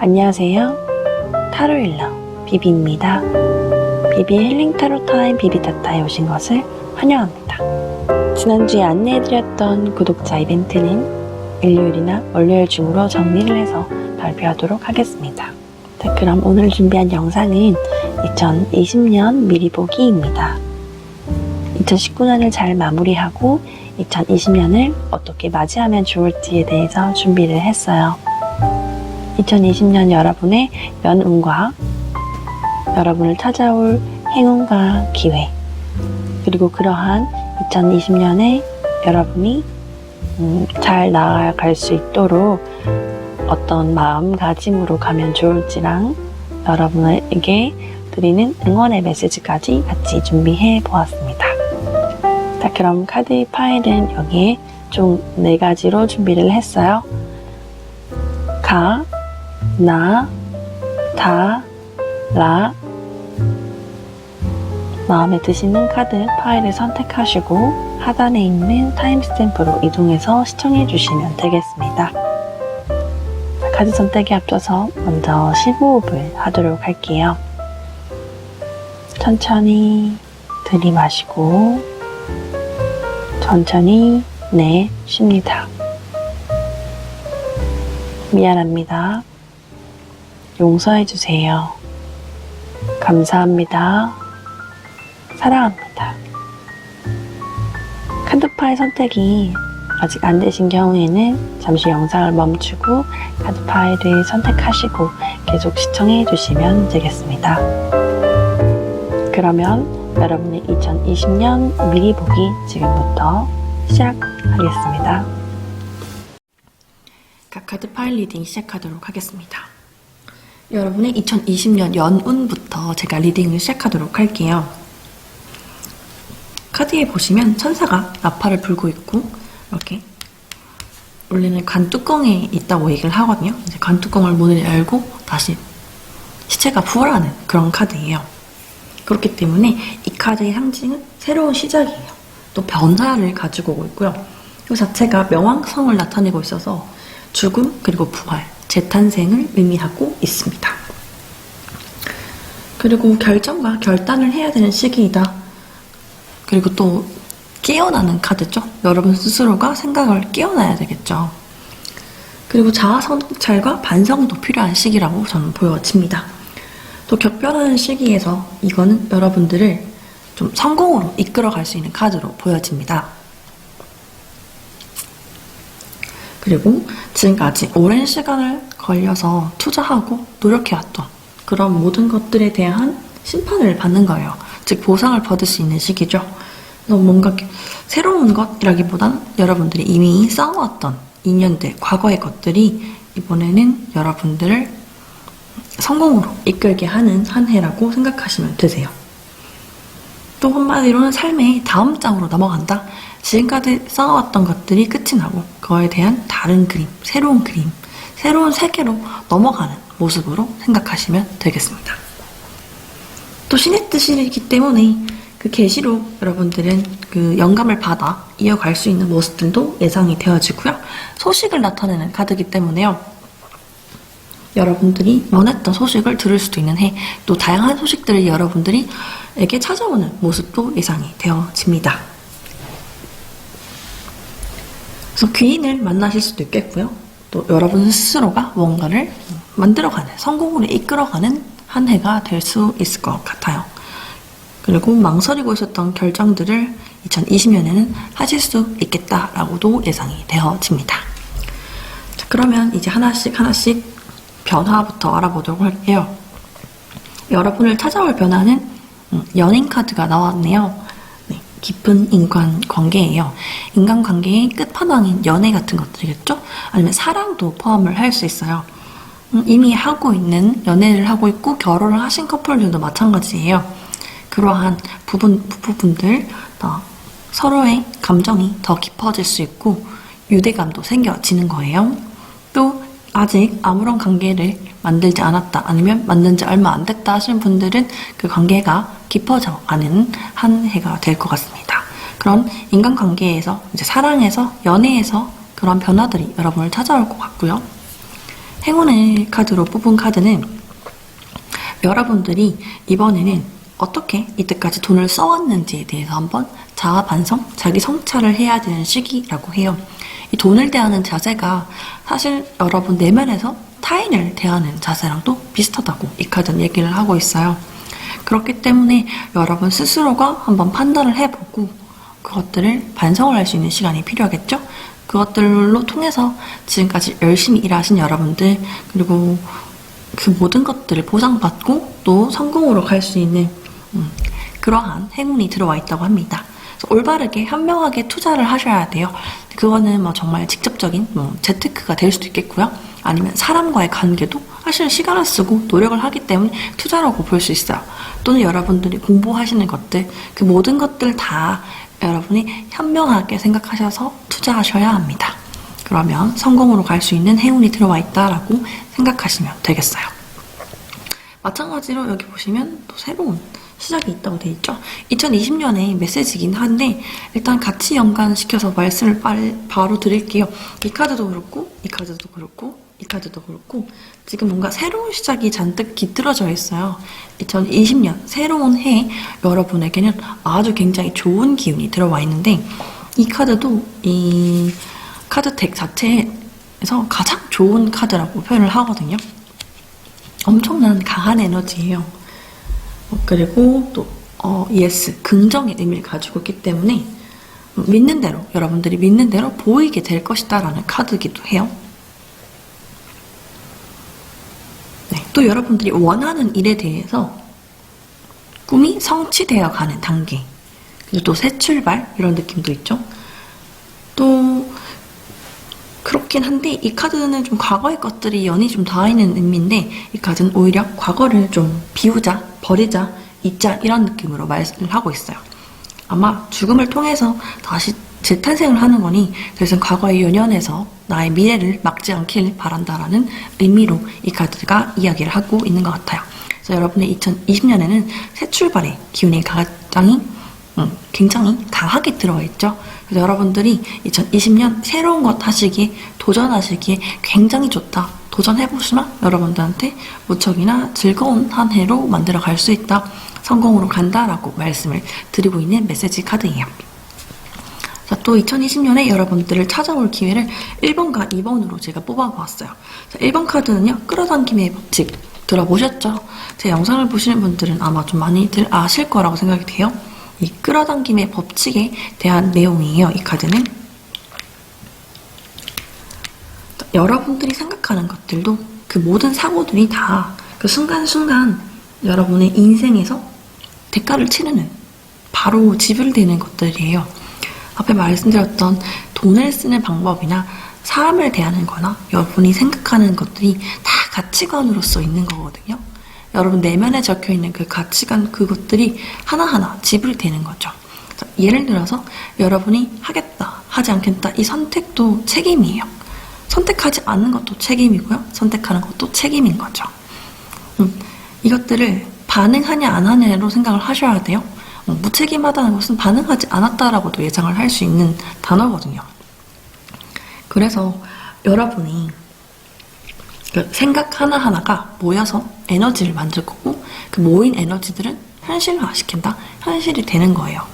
안녕하세요. 타로힐러 비비입니다. 비비의 힐링 타로 타임 비비타타에 오신 것을 환영합니다. 지난주에 안내해드렸던 구독자 이벤트는 일요일이나 월요일 중으로 정리를 해서 발표하도록 하겠습니다. 자, 그럼 오늘 준비한 영상은 2020년 미리 보기입니다. 2019년을 잘 마무리하고 2020년을 어떻게 맞이하면 좋을지에 대해서 준비를 했어요. 2020년 여러분의 연운과 여러분을 찾아올 행운과 기회, 그리고 그러한 2020년에 여러분이 잘 나아갈 수 있도록 어떤 마음가짐으로 가면 좋을지랑 여러분에게 드리는 응원의 메시지까지 같이 준비해 보았습니다. 자, 그럼 카드 파일은 여기에 총 4가지로 준비를 했어요. 가, 나, 다, 라. 마음에 드시는 카드 파일을 선택하시고 하단에 있는 타임스탬프로 이동해서 시청해 주시면 되겠습니다. 카드 선택에 앞서서 먼저 심호흡을 하도록 할게요. 천천히 들이마시고 천천히 내쉽니다. 미안합니다. 용서해주세요. 감사합니다. 사랑합니다. 카드 파일 선택이 아직 안 되신 경우에는 잠시 영상을 멈추고 카드 파일을 선택하시고 계속 시청해 주시면 되겠습니다. 그러면 여러분의 2020년 미리 보기 지금부터 시작하겠습니다. 카드 파일 리딩 시작하도록 하겠습니다. 여러분의 2020년 연운부터 제가 리딩을 시작하도록 할게요. 카드에 보시면 천사가 나팔을 불고 있고 이렇게 원래는 관뚜껑에 있다고 얘기를 하거든요. 이제 관뚜껑을 문을 열고 다시 시체가 부활하는 그런 카드예요. 그렇기 때문에 이 카드의 상징은 새로운 시작이에요. 또 변화를 가지고 오고 있고요. 이 자체가 명왕성을 나타내고 있어서 죽음 그리고 부활, 재탄생을 의미하고 있습니다. 그리고 결정과 결단을 해야 되는 시기이다. 그리고 또 깨어나는 카드죠. 여러분 스스로가 생각을 깨어나야 되겠죠. 그리고 자아성찰과 반성도 필요한 시기라고 저는 보여집니다. 또 격변하는 시기에서 이거는 여러분들을 좀 성공으로 이끌어갈 수 있는 카드로 보여집니다. 그리고 지금까지 오랜 시간을 걸려서 투자하고 노력해왔던 그런 모든 것들에 대한 심판을 받는 거예요. 즉 보상을 받을 수 있는 시기죠. 그래서 뭔가 새로운 것이라기보단 여러분들이 이미 쌓아왔던 인연들, 과거의 것들이 이번에는 여러분들을 성공으로 이끌게 하는 한 해라고 생각하시면 되세요. 또 한마디로는 삶의 다음 장으로 넘어간다. 지금까지 쌓아왔던 것들이 끝이 나고 그거에 대한 다른 그림, 새로운 세계로 넘어가는 모습으로 생각하시면 되겠습니다. 또 신의 뜻이기 때문에 그 계시로 여러분들은 그 영감을 받아 이어갈 수 있는 모습들도 예상이 되어지고요. 소식을 나타내는 카드이기 때문에요. 여러분들이 원했던 소식을 들을 수도 있는 해, 또 다양한 소식들을 여러분들에게 찾아오는 모습도 예상이 되어집니다. 그래서 귀인을 만나실 수도 있겠고요. 또 여러분 스스로가 뭔가를 만들어가는, 성공으로 이끌어가는 한 해가 될 수 있을 것 같아요. 그리고 망설이고 있었던 결정들을 2020년에는 하실 수 있겠다라고도 예상이 되어집니다. 자, 그러면 이제 하나씩 변화부터 알아보도록 할게요. 여러분을 찾아올 변화는 연인 카드가 나왔네요. 네, 깊은 인간관계예요. 인간관계의 끝판왕인 연애 같은 것들이겠죠? 아니면 사랑도 포함을 할 수 있어요. 이미 하고 있는, 연애를 하고 있고 결혼을 하신 커플들도 마찬가지예요. 그러한 부부분들 서로의 감정이 더 깊어질 수 있고 유대감도 생겨지는 거예요. 또 아직 아무런 관계를 만들지 않았다, 아니면 만든 지 얼마 안 됐다 하시는 분들은 그 관계가 깊어져가는 한 해가 될 것 같습니다. 그런 인간관계에서, 이제 사랑에서, 연애에서 그런 변화들이 여러분을 찾아올 것 같고요. 행운의 카드로 뽑은 카드는 여러분들이 이번에는 어떻게 이때까지 돈을 써왔는지에 대해서 한번 자아 반성, 자기 성찰을 해야 되는 시기라고 해요. 이 돈을 대하는 자세가 사실 여러분 내면에서 타인을 대하는 자세랑 또 비슷하다고 이 카드는 얘기를 하고 있어요. 그렇기 때문에 여러분 스스로가 한번 판단을 해보고 그것들을 반성을 할 수 있는 시간이 필요하겠죠? 그것들로 통해서 지금까지 열심히 일하신 여러분들, 그리고 그 모든 것들을 보상받고 또 성공으로 갈 수 있는 그러한 행운이 들어와 있다고 합니다. 올바르게 현명하게 투자를 하셔야 돼요. 그거는 뭐 정말 직접적인 재테크가 될 수도 있겠고요. 아니면 사람과의 관계도 사실 시간을 쓰고 노력을 하기 때문에 투자라고 볼 수 있어요. 또는 여러분들이 공부하시는 것들, 그 모든 것들 다 여러분이 현명하게 생각하셔서 투자하셔야 합니다. 그러면 성공으로 갈 수 있는 행운이 들어와 있다라고 생각하시면 되겠어요. 마찬가지로 여기 보시면 또 새로운 시작이 있다고 되어 있죠. 2020년의 메시지이긴 한데 일단 같이 연관시켜서 말씀을 바로 드릴게요. 이 카드도 그렇고 이 카드도 그렇고 이 카드도 그렇고 지금 뭔가 새로운 시작이 잔뜩 깃들어져 있어요. 2020년 새로운 해 여러분에게는 아주 굉장히 좋은 기운이 들어와 있는데 이 카드도 이 카드 덱 자체에서 가장 좋은 카드라고 표현을 하거든요. 엄청난 강한 에너지예요. 그리고 또 예스, 긍정의 의미를 가지고 있기 때문에 믿는 대로, 여러분들이 믿는 대로 보이게 될 것이다 라는 카드이기도 해요. 네, 또 여러분들이 원하는 일에 대해서 꿈이 성취되어 가는 단계, 그리고 또 새 출발 이런 느낌도 있죠. 또 그렇긴 한데 이 카드는 좀 과거의 것들이 연이 좀 닿아있는 의미인데 이 카드는 오히려 과거를 좀 비우자, 버리자, 잊자 이런 느낌으로 말씀을 하고 있어요. 아마 죽음을 통해서 다시 재탄생을 하는 거니 그래서 과거의 연연에서 나의 미래를 막지 않길 바란다라는 의미로 이 카드가 이야기를 하고 있는 것 같아요. 그래서 여러분의 2020년에는 새 출발의 기운이 굉장히 강하게 들어와 있죠. 그래서 여러분들이 2020년 새로운 것 하시기에, 도전하시기에 굉장히 좋다. 도전해보시면 여러분들한테 무척이나 즐거운 한 해로 만들어 갈 수 있다. 성공으로 간다라고 말씀을 드리고 있는 메시지 카드예요. 자, 또 2020년에 여러분들을 찾아올 기회를 1번과 2번으로 제가 뽑아보았어요. 자, 1번 카드는요, 끌어당김의 법칙 들어보셨죠? 제 영상을 보시는 분들은 아마 좀 많이들 아실 거라고 생각이 돼요. 이 끌어당김의 법칙에 대한 내용이에요. 이 카드는 여러분들이 생각하는 것들도 그 모든 사고들이 다 그 순간순간 여러분의 인생에서 대가를 치르는 바로 지불되는 것들이에요. 앞에 말씀드렸던 돈을 쓰는 방법이나 사람을 대하는 거나 여러분이 생각하는 것들이 다 가치관으로서 있는 거거든요. 여러분 내면에 적혀있는 그 가치관, 그것들이 하나하나 지불되는 거죠. 예를 들어서 여러분이 하겠다, 하지 않겠다, 이 선택도 책임이에요. 선택하지 않는 것도 책임이고요. 선택하는 것도 책임인 거죠. 이것들을 반응하냐 안 하냐로 생각을 하셔야 돼요. 무책임하다는 것은 반응하지 않았다라고도 예상을 할 수 있는 단어거든요. 그래서 여러분이 그 생각 하나하나가 모여서 에너지를 만들 거고 그 모인 에너지들은 현실화 시킨다? 현실이 되는 거예요.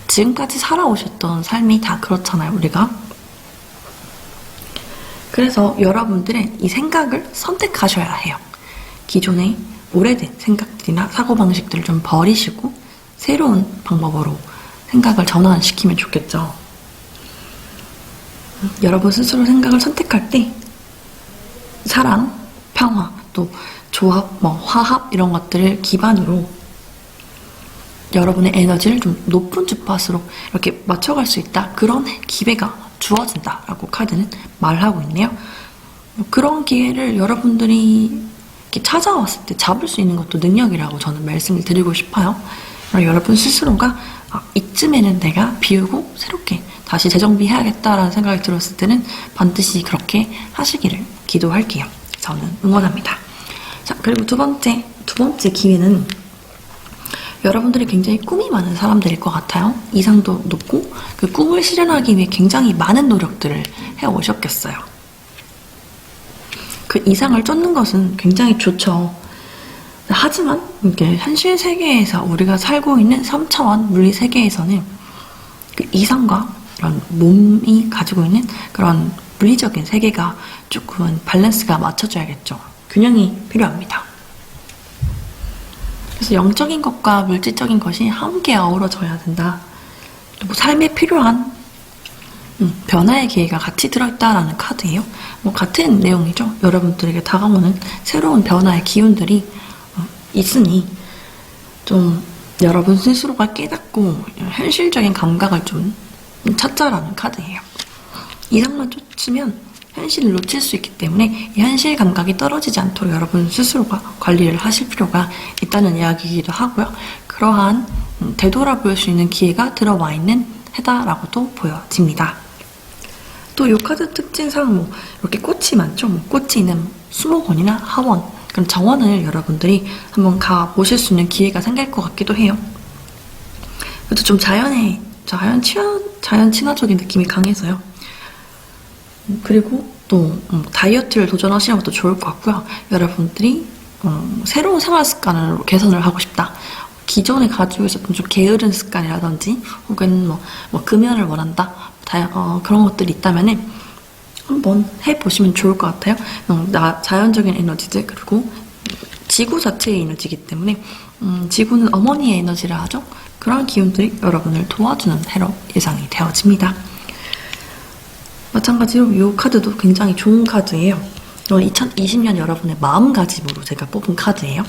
지금까지 살아오셨던 삶이 다 그렇잖아요, 우리가. 그래서 여러분들은 이 생각을 선택하셔야 해요. 기존의 오래된 생각들이나 사고방식들을 좀 버리시고 새로운 방법으로 생각을 전환시키면 좋겠죠. 여러분 스스로 생각을 선택할 때 사랑, 평화, 또 조합, 화합 이런 것들을 기반으로 여러분의 에너지를 좀 높은 주파수로 이렇게 맞춰갈 수 있다. 그런 기회가 주어진다라고 카드는 말하고 있네요. 그런 기회를 여러분들이 이렇게 찾아왔을 때 잡을 수 있는 것도 능력이라고 저는 말씀을 드리고 싶어요. 여러분 스스로가 이쯤에는 내가 비우고 새롭게 다시 재정비해야겠다라는 생각이 들었을 때는 반드시 그렇게 하시기를 기도할게요. 저는 응원합니다. 자, 그리고 두 번째 기회는 여러분들이 굉장히 꿈이 많은 사람들일 것 같아요. 이상도 높고 그 꿈을 실현하기 위해 굉장히 많은 노력들을 해오셨겠어요. 그 이상을 쫓는 것은 굉장히 좋죠. 하지만 이게 현실 세계에서 우리가 살고 있는 3차원 물리 세계에서는 그 이상과 이런 몸이 가지고 있는 그런 물리적인 세계가 조금 밸런스가 맞춰져야겠죠. 균형이 필요합니다. 그래서 영적인 것과 물질적인 것이 함께 어우러져야 된다. 그리고 삶에 필요한 변화의 기회가 같이 들어있다라는 카드예요. 같은 내용이죠. 여러분들에게 다가오는 새로운 변화의 기운들이 있으니 좀 여러분 스스로가 깨닫고 현실적인 감각을 좀 찾자라는 카드예요. 이상만 쫓으면 현실을 놓칠 수 있기 때문에 이 현실 감각이 떨어지지 않도록 여러분 스스로가 관리를 하실 필요가 있다는 이야기이기도 하고요. 그러한 되돌아볼 수 있는 기회가 들어와 있는 해다라고도 보여집니다. 또 이 카드 특징상 이렇게 꽃이 많죠. 꽃이 있는 수목원이나 하원, 그런 정원을 여러분들이 한번 가보실 수 있는 기회가 생길 것 같기도 해요. 그래도 좀 자연 친화적인 느낌이 강해서요. 그리고 또 다이어트를 도전하시는 것도 좋을 것 같고요. 여러분들이 새로운 생활 습관을 개선을 하고 싶다. 기존에 가지고 있었던 좀 게으른 습관이라든지 혹은 금연을 원한다. 그런 것들이 있다면 한번 해보시면 좋을 것 같아요. 자연적인 에너지들, 그리고 지구 자체의 에너지이기 때문에 지구는 어머니의 에너지라 하죠. 그런 기운들이 여러분을 도와주는 해로 예상이 되어집니다. 마찬가지로 이 카드도 굉장히 좋은 카드예요. 2020년 여러분의 마음가짐으로 제가 뽑은 카드예요.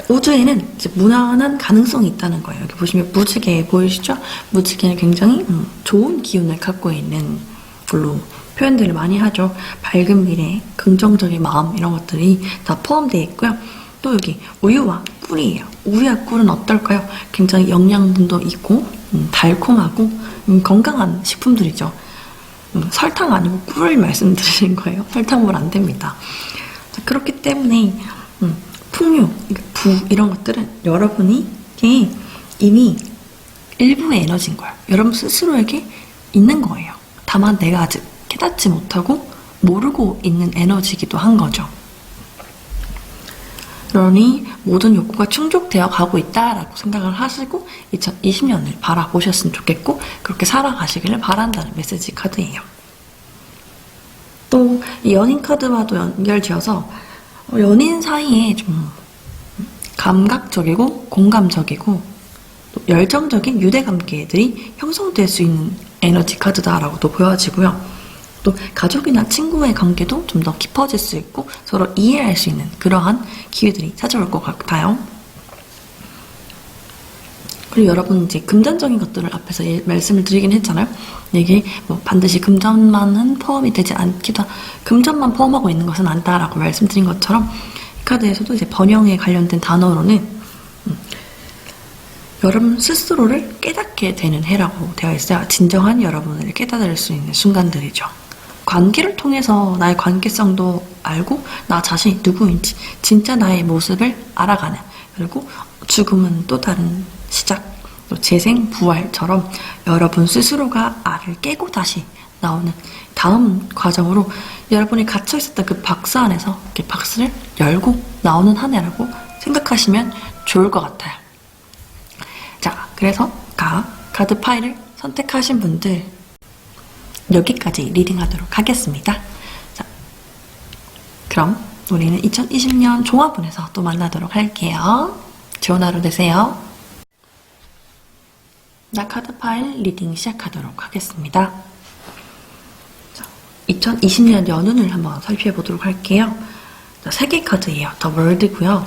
우주에는 이제 무한한 가능성이 있다는 거예요. 여기 보시면 무지개 보이시죠? 무지개는 굉장히 좋은 기운을 갖고 있는 걸로 표현들을 많이 하죠. 밝은 미래, 긍정적인 마음 이런 것들이 다 포함되어 있고요. 또 여기 우유와 꿀이에요. 우유와 꿀은 어떨까요? 굉장히 영양분도 있고 달콤하고 건강한 식품들이죠. 설탕 아니고 꿀을 말씀드리는 거예요. 설탕물 안 됩니다. 자, 그렇기 때문에 풍요, 부 이런 것들은 여러분에게 이미 일부의 에너지인 거예요. 여러분 스스로에게 있는 거예요. 다만 내가 아직 깨닫지 못하고 모르고 있는 에너지이기도 한 거죠. 그러니 모든 욕구가 충족되어 가고 있다라고 생각을 하시고 2020년을 바라보셨으면 좋겠고 그렇게 살아가시기를 바란다는 메시지 카드예요. 또 이 연인 카드와도 연결지어서 연인 사이에 좀 감각적이고 공감적이고 또 열정적인 유대관계들이 형성될 수 있는 에너지 카드다라고도 보여지고요. 또 가족이나 친구의 관계도 좀 더 깊어질 수 있고 서로 이해할 수 있는 그러한 기회들이 찾아올 것 같아요. 그리고 여러분 이제 금전적인 것들을 앞에서 말씀을 드리긴 했잖아요. 이게 반드시 금전만은 포함이 되지 않기도 금전만 포함하고 있는 것은 아니다라고 말씀드린 것처럼 이 카드에서도 이제 번영에 관련된 단어로는 여러분 스스로를 깨닫게 되는 해라고 되어 있어요. 진정한 여러분을 깨달을 수 있는 순간들이죠. 관계를 통해서 나의 관계성도 알고 나 자신이 누구인지 진짜 나의 모습을 알아가는, 그리고 죽음은 또 다른 시작, 또 재생, 부활처럼 여러분 스스로가 알을 깨고 다시 나오는 다음 과정으로 여러분이 갇혀있었던 그 박스 안에서 이렇게 박스를 열고 나오는 한 해라고 생각하시면 좋을 것 같아요. 자, 그래서 카드 파일을 선택하신 분들 여기까지 리딩하도록 하겠습니다. 자, 그럼 우리는 2020년 종합운에서 또 만나도록 할게요. 좋은 하루 되세요. 나 카드 파일 리딩 시작하도록 하겠습니다. 자, 2020년 연운을 한번 살펴보도록 할게요. 자, 3개 카드예요. 더 월드고요.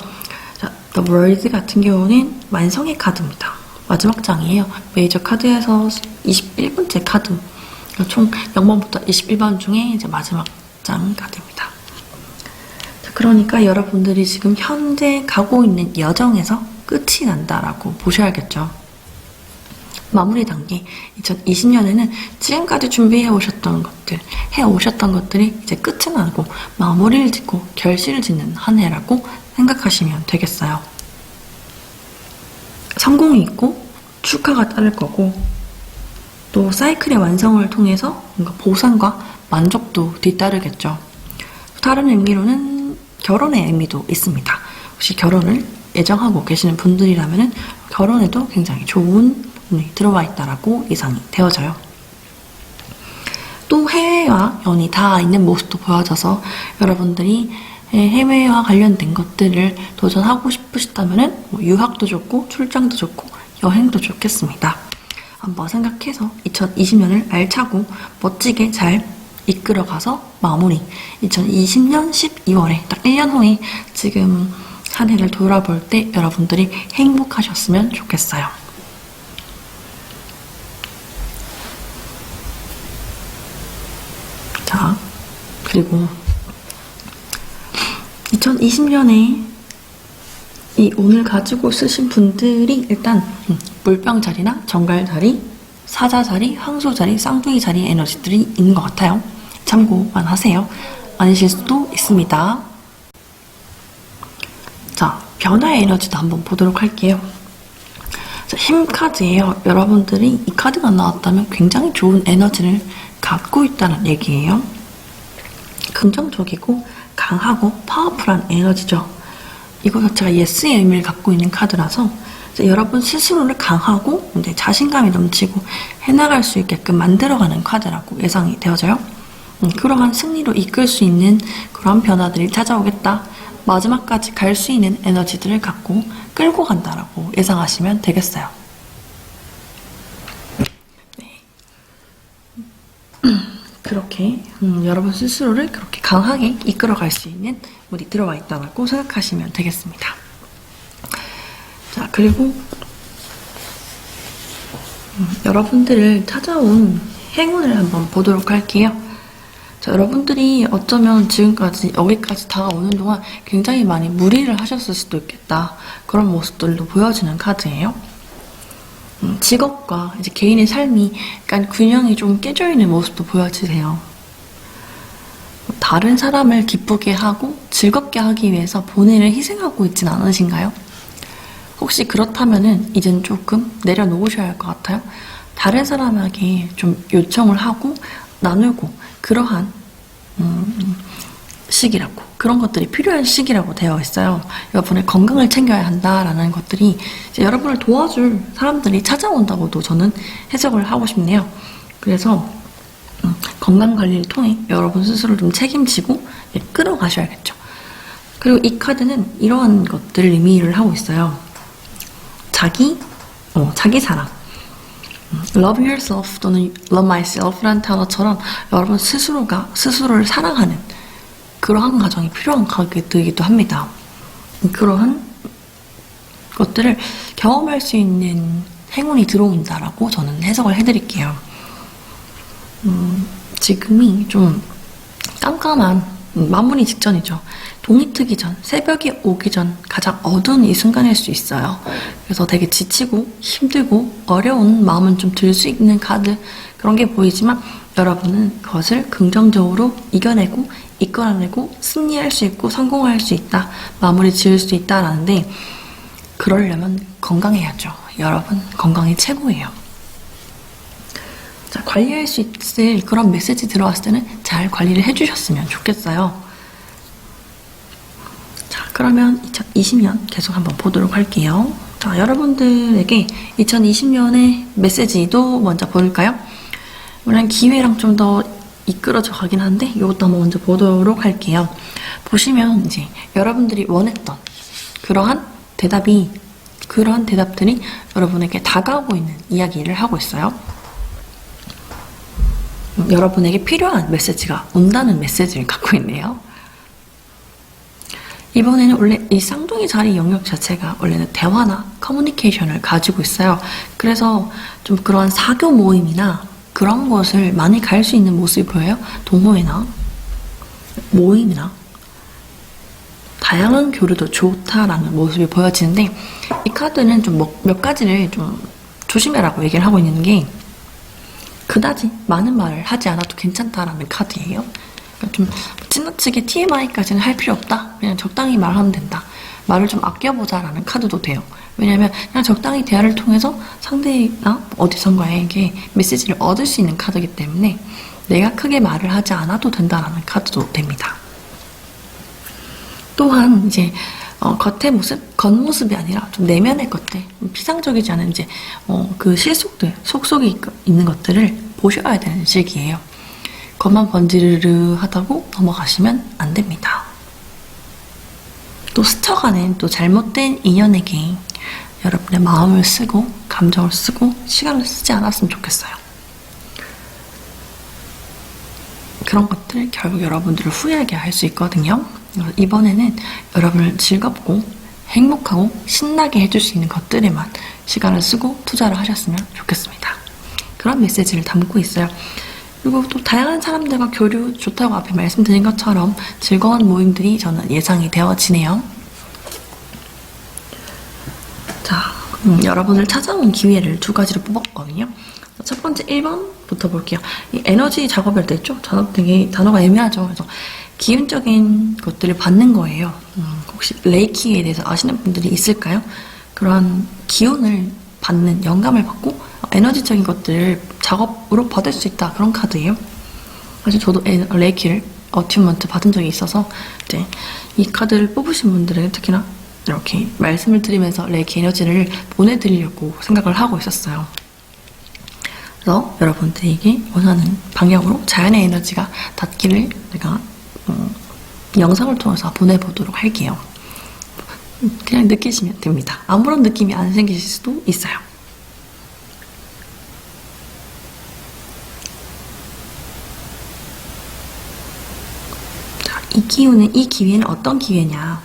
자, 더 월드 같은 경우는 완성의 카드입니다. 마지막 장이에요. 메이저 카드에서 21번째 카드. 총 0번부터 21번 중에 이제 마지막 장 카드입니다. 자, 그러니까 여러분들이 지금 현재 가고 있는 여정에서 끝이 난다라고 보셔야겠죠. 마무리 단계, 2020년에는 지금까지 준비해오셨던 것들, 해오셨던 것들이 이제 끝은 나고 마무리를 짓고 결실을 짓는 한 해라고 생각하시면 되겠어요. 성공이 있고 축하가 따를 거고, 또 사이클의 완성을 통해서 뭔가 보상과 만족도 뒤따르겠죠. 다른 의미로는 결혼의 의미도 있습니다. 혹시 결혼을 예정하고 계시는 분들이라면 결혼에도 굉장히 좋은 운이 들어와 있다라고 예상이 되어져요. 또 해외와 연이 닿아 있는 모습도 보여져서 여러분들이 해외와 관련된 것들을 도전하고 싶으시다면 유학도 좋고 출장도 좋고 여행도 좋겠습니다. 한번 생각해서 2020년을 알차고 멋지게 잘 이끌어가서 마무리 2020년 12월에 딱 1년 후에 지금 한 해를 돌아볼 때 여러분들이 행복하셨으면 좋겠어요. 자, 그리고 2020년에 이 운을 가지고 쓰신 분들이 일단 물병 자리나 정갈 자리, 사자 자리, 황소 자리, 쌍둥이 자리의 에너지들이 있는 것 같아요. 참고만 하세요. 아니실 수도 있습니다. 자, 변화의 에너지도 한번 보도록 할게요. 자, 힘 카드예요. 여러분들이 이 카드가 나왔다면 굉장히 좋은 에너지를 갖고 있다는 얘기예요. 긍정적이고 강하고 파워풀한 에너지죠. 이거 자체가 예스의 의미를 갖고 있는 카드라서 여러분 스스로를 강하고 자신감이 넘치고 해나갈 수 있게끔 만들어가는 카드라고 예상이 되어져요. 그러한 승리로 이끌 수 있는 그런 변화들이 찾아오겠다. 마지막까지 갈 수 있는 에너지들을 갖고 끌고 간다라고 예상하시면 되겠어요. 네. 그렇게 여러분 스스로를 그렇게 강하게 이끌어갈 수 있는 운이 들어와 있다고 생각하시면 되겠습니다. 자, 그리고 여러분들을 찾아온 행운을 한번 보도록 할게요. 자, 여러분들이 어쩌면 지금까지 여기까지 다가오는 동안 굉장히 많이 무리를 하셨을 수도 있겠다. 그런 모습들도 보여지는 카드예요. 직업과 이제 개인의 삶이 약간 균형이 좀 깨져 있는 모습도 보여지세요. 다른 사람을 기쁘게 하고 즐겁게 하기 위해서 본인을 희생하고 있진 않으신가요? 혹시 그렇다면은 이젠 조금 내려놓으셔야 할 것 같아요. 다른 사람에게 좀 요청을 하고 나누고 그러한 시기라고, 그런 것들이 필요한 시기라고 되어 있어요. 여러분의 건강을 챙겨야 한다라는 것들이 이제 여러분을 도와줄 사람들이 찾아온다고도 저는 해석을 하고 싶네요. 그래서 건강관리를 통해 여러분 스스로 좀 책임지고 끌어가셔야겠죠. 그리고 이 카드는 이러한 것들을 의미를 하고 있어요. 자기 사랑, love yourself 또는 love myself라는 단어처럼 여러분 스스로가 스스로를 사랑하는 그러한 과정이 필요한 카드이기도 합니다. 그러한 것들을 경험할 수 있는 행운이 들어온다라고 저는 해석을 해드릴게요. 지금이 좀 깜깜한 마무리 직전이죠. 동이 트기 전, 새벽이 오기 전 가장 어두운 이 순간일 수 있어요. 그래서 되게 지치고 힘들고 어려운 마음은 좀 들 수 있는 카드, 그런 게 보이지만 여러분은 그것을 긍정적으로 이겨내고 이끌어내고 승리할 수 있고 성공할 수 있다, 마무리 지을 수 있다라는데, 그러려면 건강해야죠. 여러분 건강이 최고예요. 자, 관리할 수 있을 그런 메시지 들어왔을 때는 잘 관리를 해주셨으면 좋겠어요. 자, 그러면 2020년 계속 한번 보도록 할게요. 자, 여러분들에게 2020년의 메시지도 먼저 볼까요? 물론 기회랑 좀 더 이끌어져 가긴 한데 이것도 한번 먼저 보도록 할게요. 보시면 이제 여러분들이 원했던 그러한 대답들이 여러분에게 다가오고 있는 이야기를 하고 있어요. 여러분에게 필요한 메시지가 온다는 메시지를 갖고 있네요. 이번에는 원래 이 쌍둥이 자리 영역 자체가 원래는 대화나 커뮤니케이션을 가지고 있어요. 그래서 좀 그런 사교 모임이나 그런 곳을 많이 갈 수 있는 모습이 보여요. 동호회나 모임이나 다양한 교류도 좋다라는 모습이 보여지는데, 이 카드는 좀 몇 가지를 좀 조심해라고 얘기를 하고 있는 게, 그다지 많은 말을 하지 않아도 괜찮다라는 카드예요. 그러니까 좀 지나치게 TMI까지는 할 필요 없다. 그냥 적당히 말하면 된다. 말을 좀 아껴보자라는 카드도 돼요. 왜냐하면 그냥 적당히 대화를 통해서 상대나 어디선가에게 메시지를 얻을 수 있는 카드이기 때문에 내가 크게 말을 하지 않아도 된다라는 카드도 됩니다. 또한 이제 겉의 모습, 겉모습이 아니라 좀 내면의 것들, 피상적이지 않은 이제 그 실속들, 속속이 있는 것들을 보셔야 되는 시기예요. 겉만 번지르르 하다고 넘어가시면 안 됩니다. 또 스쳐가는 또 잘못된 인연에게 여러분의 마음을 쓰고 감정을 쓰고 시간을 쓰지 않았으면 좋겠어요. 그런 것들 결국 여러분들을 후회하게 할 수 있거든요. 이번에는 여러분을 즐겁고 행복하고 신나게 해줄 수 있는 것들에만 시간을 쓰고 투자를 하셨으면 좋겠습니다. 그런 메시지를 담고 있어요. 그리고 또 다양한 사람들과 교류 좋다고 앞에 말씀드린 것처럼 즐거운 모임들이 저는 예상이 되어지네요. 자, 여러분을 찾아온 기회를 두 가지로 뽑았거든요. 첫 번째 1번부터 볼게요. 이 에너지 작업할 때 있죠? 단어가 애매하죠. 그래서 기운적인 것들을 받는 거예요. 혹시 레이키에 대해서 아시는 분들이 있을까요? 그런 기운을 받는, 영감을 받고 에너지적인 것들을 작업으로 받을 수 있다. 그런 카드예요. 사실 저도 레이키를 어튜먼트 받은 적이 있어서 이제 이 카드를 뽑으신 분들은 특히나 이렇게 말씀을 드리면서 레이키 에너지를 보내드리려고 생각을 하고 있었어요. 그래서 여러분들에게 원하는 방향으로 자연의 에너지가 닿기를 제가 영상을 통해서 보내보도록 할게요. 그냥 느끼시면 됩니다. 아무런 느낌이 안 생기실 수도 있어요. 자, 이 기회는 어떤 기회냐?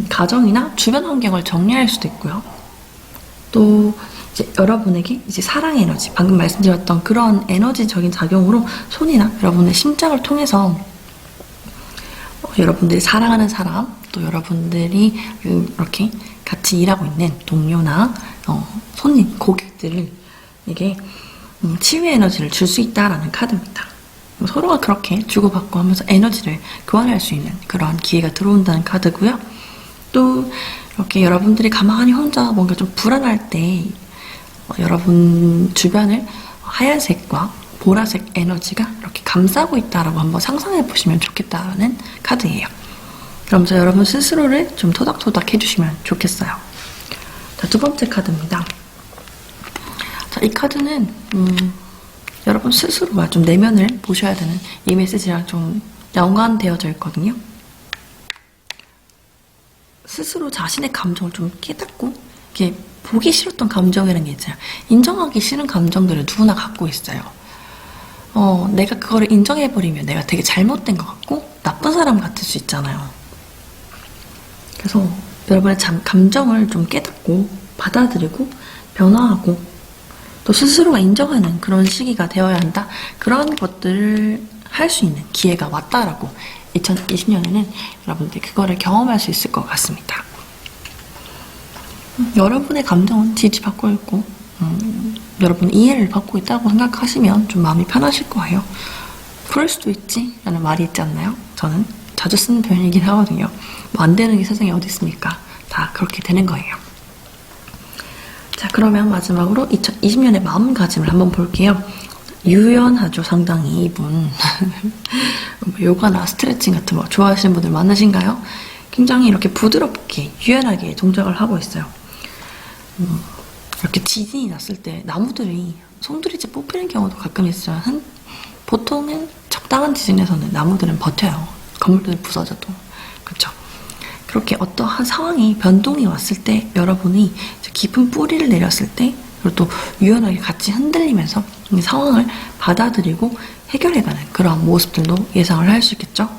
가정이나 주변 환경을 정리할 수도 있고요. 또 이제 여러분에게 이제 사랑 에너지, 방금 말씀드렸던 그런 에너지적인 작용으로 손이나 여러분의 심장을 통해서 여러분들이 사랑하는 사람, 또 여러분들이 이렇게 같이 일하고 있는 동료나 손님, 고객들에게 치유의 에너지를 줄 수 있다라는 카드입니다. 서로가 그렇게 주고받고 하면서 에너지를 교환할 수 있는 그런 기회가 들어온다는 카드고요. 또 이렇게 여러분들이 가만히 혼자 뭔가 좀 불안할 때 여러분 주변을 하얀색과 보라색 에너지가 이렇게 감싸고 있다라고 한번 상상해 보시면 좋겠다는 카드예요. 그러면서 여러분 스스로를 좀 토닥토닥 해주시면 좋겠어요. 자, 두 번째 카드입니다. 자, 이 카드는 여러분 스스로가 좀 내면을 보셔야 되는 이 메시지랑 좀 연관되어져 있거든요. 스스로 자신의 감정을 좀 깨닫고 이렇게 보기 싫었던 감정이라는 게 있잖아요. 인정하기 싫은 감정들을 누구나 갖고 있어요. 내가 그거를 인정해버리면 내가 되게 잘못된 것 같고 나쁜 사람 같을 수 있잖아요. 그래서 여러분의 감정을 좀 깨닫고 받아들이고 변화하고 또 스스로가 인정하는 그런 시기가 되어야 한다. 그런 것들을 할 수 있는 기회가 왔다라고 2020년에는 여러분들이 그거를 경험할 수 있을 것 같습니다. 여러분의 감정은 지지받고 있고 여러분 이해를 받고 있다고 생각하시면 좀 마음이 편하실 거예요. 그럴 수도 있지 라는 말이 있지 않나요? 저는 자주 쓰는 표현이긴 하거든요. 뭐 안 되는 게 세상에 어디 있습니까? 다 그렇게 되는 거예요. 자, 그러면 마지막으로 2020년의 마음가짐을 한번 볼게요. 유연하죠, 상당히 이분. 요가나 스트레칭 같은 거 좋아하시는 분들 많으신가요? 굉장히 이렇게 부드럽게 유연하게 동작을 하고 있어요. 이렇게 지진이 났을 때 나무들이 송두리째 뽑히는 경우도 가끔 있지만 보통은 적당한 지진에서는 나무들은 버텨요. 건물들은 부서져도. 그렇죠? 그렇게 어떠한 상황이 변동이 왔을 때 여러분이 깊은 뿌리를 내렸을 때 그리고 또 유연하게 같이 흔들리면서 이 상황을 받아들이고 해결해가는 그런 모습들도 예상을 할 수 있겠죠.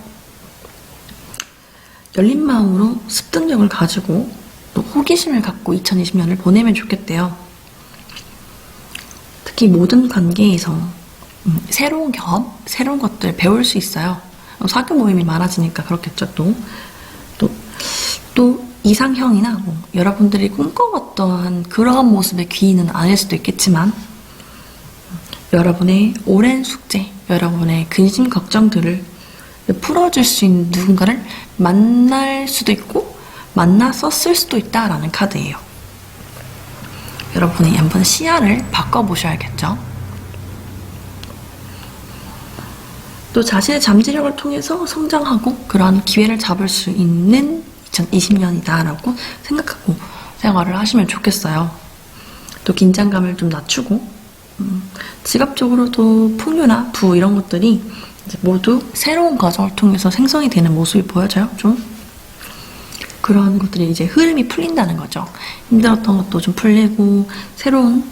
열린 마음으로 습득력을 가지고 또 호기심을 갖고 2020년을 보내면 좋겠대요. 특히 모든 관계에서 새로운 경험, 새로운 것들 배울 수 있어요. 사교 모임이 많아지니까 그렇겠죠. 또 이상형이나 뭐 여러분들이 꿈꿔왔던 그러한 모습의 귀인은 아닐 수도 있겠지만 여러분의 오랜 숙제, 여러분의 근심 걱정들을 풀어줄 수 있는 누군가를 만날 수도 있고 만났었을 수도 있다라는 카드예요. 여러분이 한번 시야를 바꿔보셔야겠죠. 또 자신의 잠재력을 통해서 성장하고 그러한 기회를 잡을 수 있는 2020년이다라고 생각하고 생활을 하시면 좋겠어요. 또 긴장감을 좀 낮추고 지갑적으로도 풍요나 부 이런 것들이 이제 모두 새로운 과정을 통해서 생성이 되는 모습이 보여져요. 좀 그런 것들이 이제 흐름이 풀린다는 거죠. 힘들었던 것도 좀 풀리고 새로운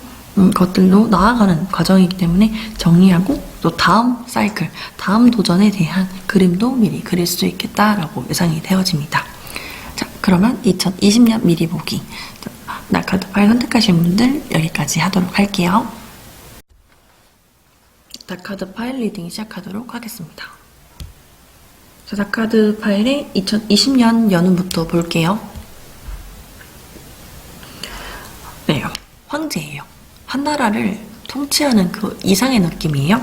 것들로 나아가는 과정이기 때문에 정리하고 또 다음 사이클, 다음 도전에 대한 그림도 미리 그릴 수 있겠다라고 예상이 되어집니다. 자, 그러면 2020년 미리 보기. 나카드 파일 선택하신 분들 여기까지 하도록 할게요. 나카드 파일 리딩 시작하도록 하겠습니다. 자, 나카드 파일의 2020년 연운부터 볼게요. 네, 황제예요. 한 나라를 통치하는 그 이상의 느낌이에요.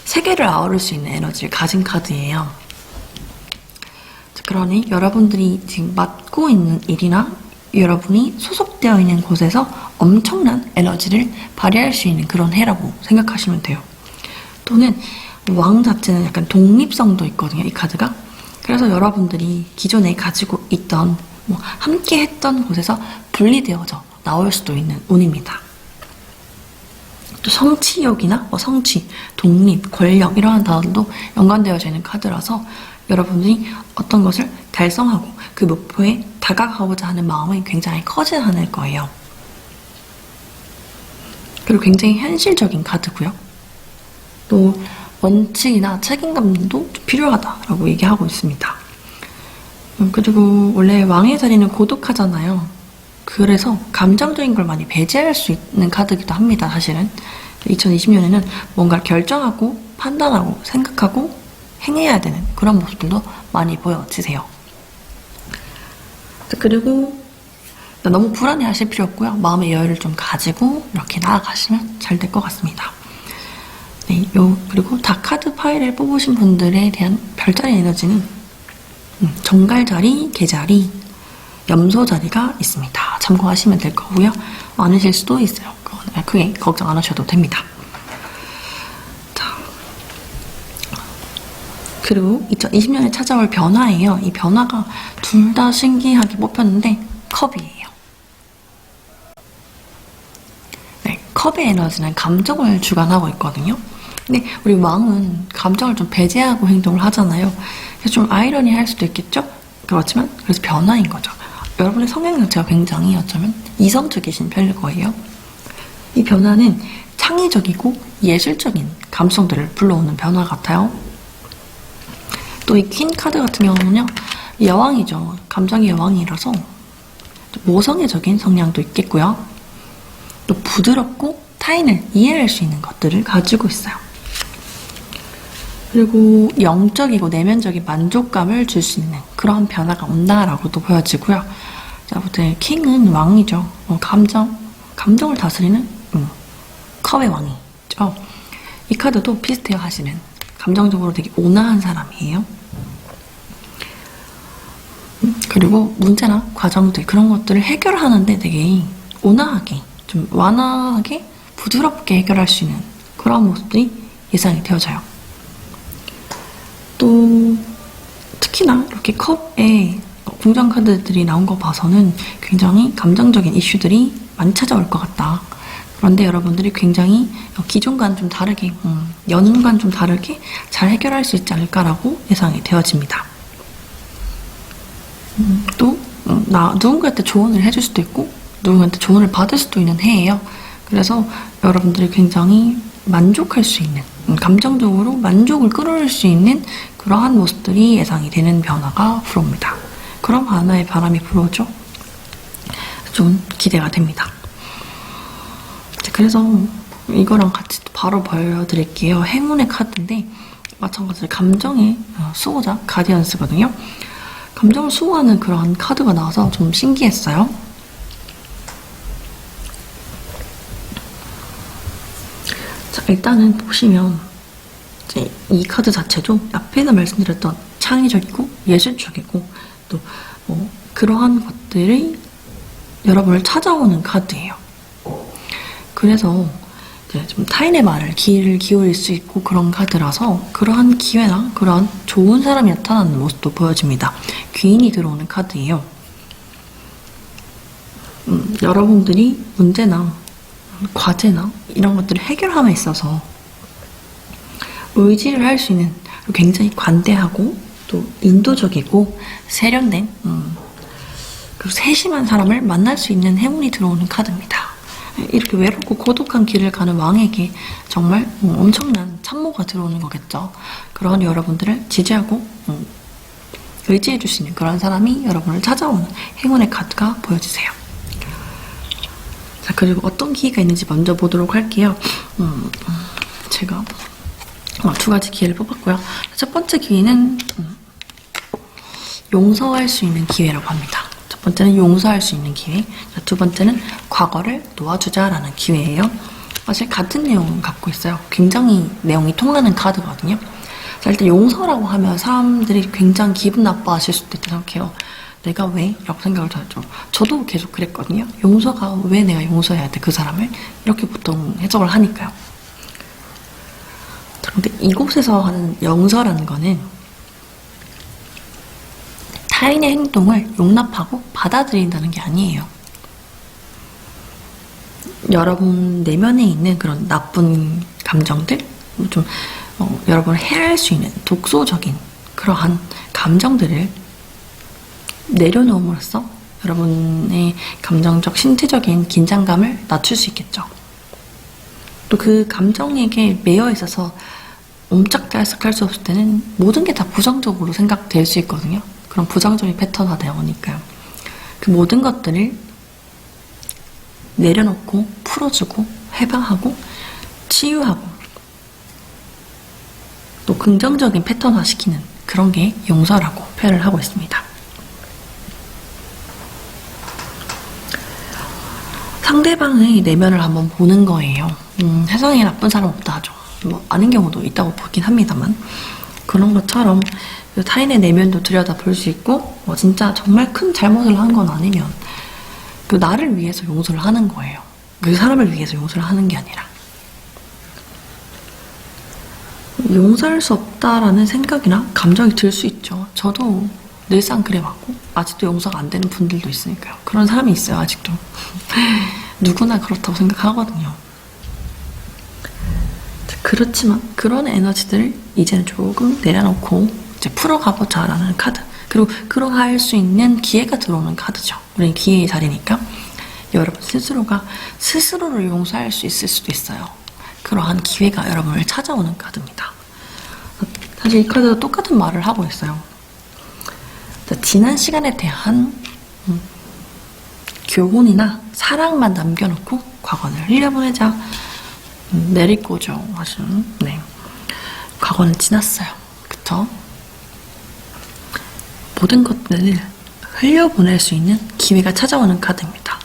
세계를 아우를 수 있는 에너지를 가진 카드예요. 그러니 여러분들이 지금 맡고 있는 일이나 여러분이 소속되어 있는 곳에서 엄청난 에너지를 발휘할 수 있는 그런 해라고 생각하시면 돼요. 또는 왕 자체는 약간 독립성도 있거든요, 이 카드가. 그래서 여러분들이 기존에 가지고 있던 함께 했던 곳에서 분리되어져 나올 수도 있는 운입니다. 또 성취욕이나 성취, 독립, 권력 이러한 단어도 연관되어져 있는 카드라서 여러분들이 어떤 것을 달성하고 그 목표에 다가가고자 하는 마음이 굉장히 커지는 거예요. 그리고 굉장히 현실적인 카드고요. 또 원칙이나 책임감도 좀 필요하다라고 얘기하고 있습니다. 그리고 원래 왕의 자리는 고독하잖아요. 그래서 감정적인 걸 많이 배제할 수 있는 카드이기도 합니다, 사실은. 2020년에는 뭔가 결정하고 판단하고 생각하고 행해야 되는 그런 모습들도 많이 보여지세요. 그리고 너무 불안해 하실 필요 없고요. 마음의 여유를 좀 가지고 이렇게 나아가시면 잘 될 것 같습니다. 네, 그리고 다카드 파일을 뽑으신 분들에 대한 별자리 에너지는 정갈자리, 개자리, 염소자리가 있습니다. 참고하시면 될 거고요. 많으실 수도 있어요. 크게 걱정 안 하셔도 됩니다. 자, 그리고 2020년에 찾아올 변화예요. 이 변화가 둘 다 신기하게 뽑혔는데 컵이에요. 네, 컵의 에너지는 감정을 주관하고 있거든요. 근데 우리 왕은 감정을 좀 배제하고 행동을 하잖아요. 그래서 좀 아이러니할 수도 있겠죠? 그렇지만 그래서 변화인 거죠. 여러분의 성향 자체가 굉장히 어쩌면 이성적이신 편일 거예요. 이 변화는 창의적이고 예술적인 감성들을 불러오는 변화 같아요. 또 이 퀸 카드 같은 경우는요, 여왕이죠. 감정의 여왕이라서 모성애적인 성향도 있겠고요. 또 부드럽고 타인을 이해할 수 있는 것들을 가지고 있어요. 그리고 영적이고 내면적인 만족감을 줄 수 있는 그런 변화가 온다라고도 보여지고요. 자, 아무튼 킹은 왕이죠. 감정을 다스리는 컵의 왕이죠. 이 카드도 비슷해요, 사실은. 감정적으로 되게 온화한 사람이에요. 그리고 문제나 과정들 그런 것들을 해결하는데 되게 온화하게, 좀 완화하게, 부드럽게 해결할 수 있는 그런 모습들이 예상이 되어져요. 또 특히나 이렇게 컵에 궁전 카드들이 나온 거 봐서는 굉장히 감정적인 이슈들이 많이 찾아올 것 같다. 그런데 여러분들이 굉장히 기존과는 좀 다르게, 연운과는 좀 다르게 잘 해결할 수 있지 않을까라고 예상이 되어집니다. 또 누군가한테 조언을 해줄 수도 있고 누군가한테 조언을 받을 수도 있는 해예요. 그래서 여러분들이 굉장히 만족할 수 있는, 감정적으로 만족을 끌어올 수 있는 그러한 모습들이 예상이 되는 변화가 불어옵니다. 그런 하나의 바람이 불어오죠. 좀 기대가 됩니다. 그래서 이거랑 같이 바로 보여드릴게요. 행운의 카드인데 마찬가지로 감정의 수호자 가디언스거든요. 감정을 수호하는 그런 카드가 나와서 좀 신기했어요. 자, 일단은 보시면 이제 이 카드 자체도 앞에서 말씀드렸던 창의적이고 예술적이고 또 그러한 것들이 여러분을 찾아오는 카드예요. 그래서 이제 좀 타인의 말을 귀를 기울일 수 있고 그런 카드라서 그러한 기회나 그러한 좋은 사람이 나타나는 모습도 보여집니다. 귀인이 들어오는 카드예요. 여러분들이 문제나 과제나 이런 것들을 해결함에 있어서 의지를 할 수 있는 굉장히 관대하고 또 인도적이고 세련된 그리고 세심한 사람을 만날 수 있는 행운이 들어오는 카드입니다. 이렇게 외롭고 고독한 길을 가는 왕에게 정말 엄청난 참모가 들어오는 거겠죠. 그런 여러분들을 지지하고 의지해 줄 수 있는 그런 사람이 여러분을 찾아오는 행운의 카드가 보여지세요. 자, 그리고 어떤 기회가 있는지 먼저 보도록 할게요. 제가 두 가지 기회를 뽑았고요. 첫 번째 기회는 용서할 수 있는 기회라고 합니다. 첫 번째는 용서할 수 있는 기회, 두 번째는 과거를 놓아주자라는 기회예요. 사실 같은 내용을 갖고 있어요. 굉장히 내용이 통하는 카드거든요. 자, 일단 용서라고 하면 사람들이 굉장히 기분 나빠하실 수도 있다고 생각해요. 내가 왜? 라고 생각을 하죠. 저도 계속 그랬거든요. 용서가 왜 내가 용서해야 돼, 그 사람을? 이렇게 보통 해석을 하니까요. 자, 근데 이곳에서 하는 용서라는 거는 타인의 행동을 용납하고 받아들인다는 게 아니에요. 여러분 내면에 있는 그런 나쁜 감정들, 좀 여러분을 해할 수 있는 독소적인 그러한 감정들을 내려놓음으로써 여러분의 감정적, 신체적인 긴장감을 낮출 수 있겠죠. 또 그 감정에게 매여 있어서 옴짝달싹할 수 없을 때는 모든 게 다 부정적으로 생각될 수 있거든요. 그런 부정적인 패턴화 되어오니까요. 그 모든 것들을 내려놓고 풀어주고 해방하고 치유하고 또 긍정적인 패턴화 시키는 그런 게 용서라고 표현을 하고 있습니다. 상대방의 내면을 한번 보는 거예요. 세상에 나쁜 사람 없다 하죠. 뭐 아닌 경우도 있다고 보긴 합니다만 그런 것처럼 타인의 내면도 들여다볼 수 있고 진짜 정말 큰 잘못을 한 건 아니면 그 나를 위해서 용서를 하는 거예요. 그 사람을 위해서 용서를 하는 게 아니라 용서할 수 없다라는 생각이나 감정이 들 수 있죠. 저도 늘상 그래왔고 아직도 용서가 안 되는 분들도 있으니까요. 그런 사람이 있어요. 아직도 누구나 그렇다고 생각하거든요. 그렇지만 그런 에너지들을 이제는 조금 내려놓고 이제 풀어가보자 라는 카드, 그리고 그러할 수 있는 기회가 들어오는 카드죠. 우리 기회의 자리니까 여러분 스스로가 스스로를 용서할 수 있을 수도 있어요. 그러한 기회가 여러분을 찾아오는 카드입니다. 사실 이 카드도 똑같은 말을 하고 있어요. 지난 시간에 대한 교훈이나 사랑만 남겨놓고 과거를 흘려보내자. 내리꼬죠 하시는. 네, 과거는 지났어요. 그쵸? 모든 것들을 흘려보낼 수 있는 기회가 찾아오는 카드입니다.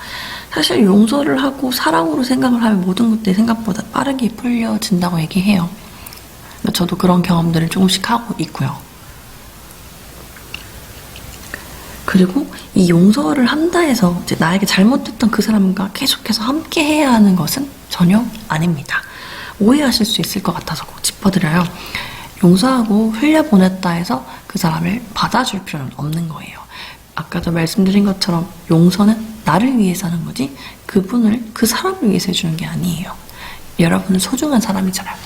사실 용서를 하고 사랑으로 생각을 하면 모든 것들이 생각보다 빠르게 풀려진다고 얘기해요. 저도 그런 경험들을 조금씩 하고 있고요. 그리고 이 용서를 한다 해서 이제 나에게 잘못했던 그 사람과 계속해서 함께 해야 하는 것은 전혀 아닙니다. 오해하실 수 있을 것 같아서 꼭 짚어드려요. 용서하고 흘려보냈다 해서 그 사람을 받아줄 필요는 없는 거예요. 아까도 말씀드린 것처럼 용서는 나를 위해서 하는 거지 그분을, 그 사람을 위해서 해주는 게 아니에요. 여러분은 소중한 사람이잖아요.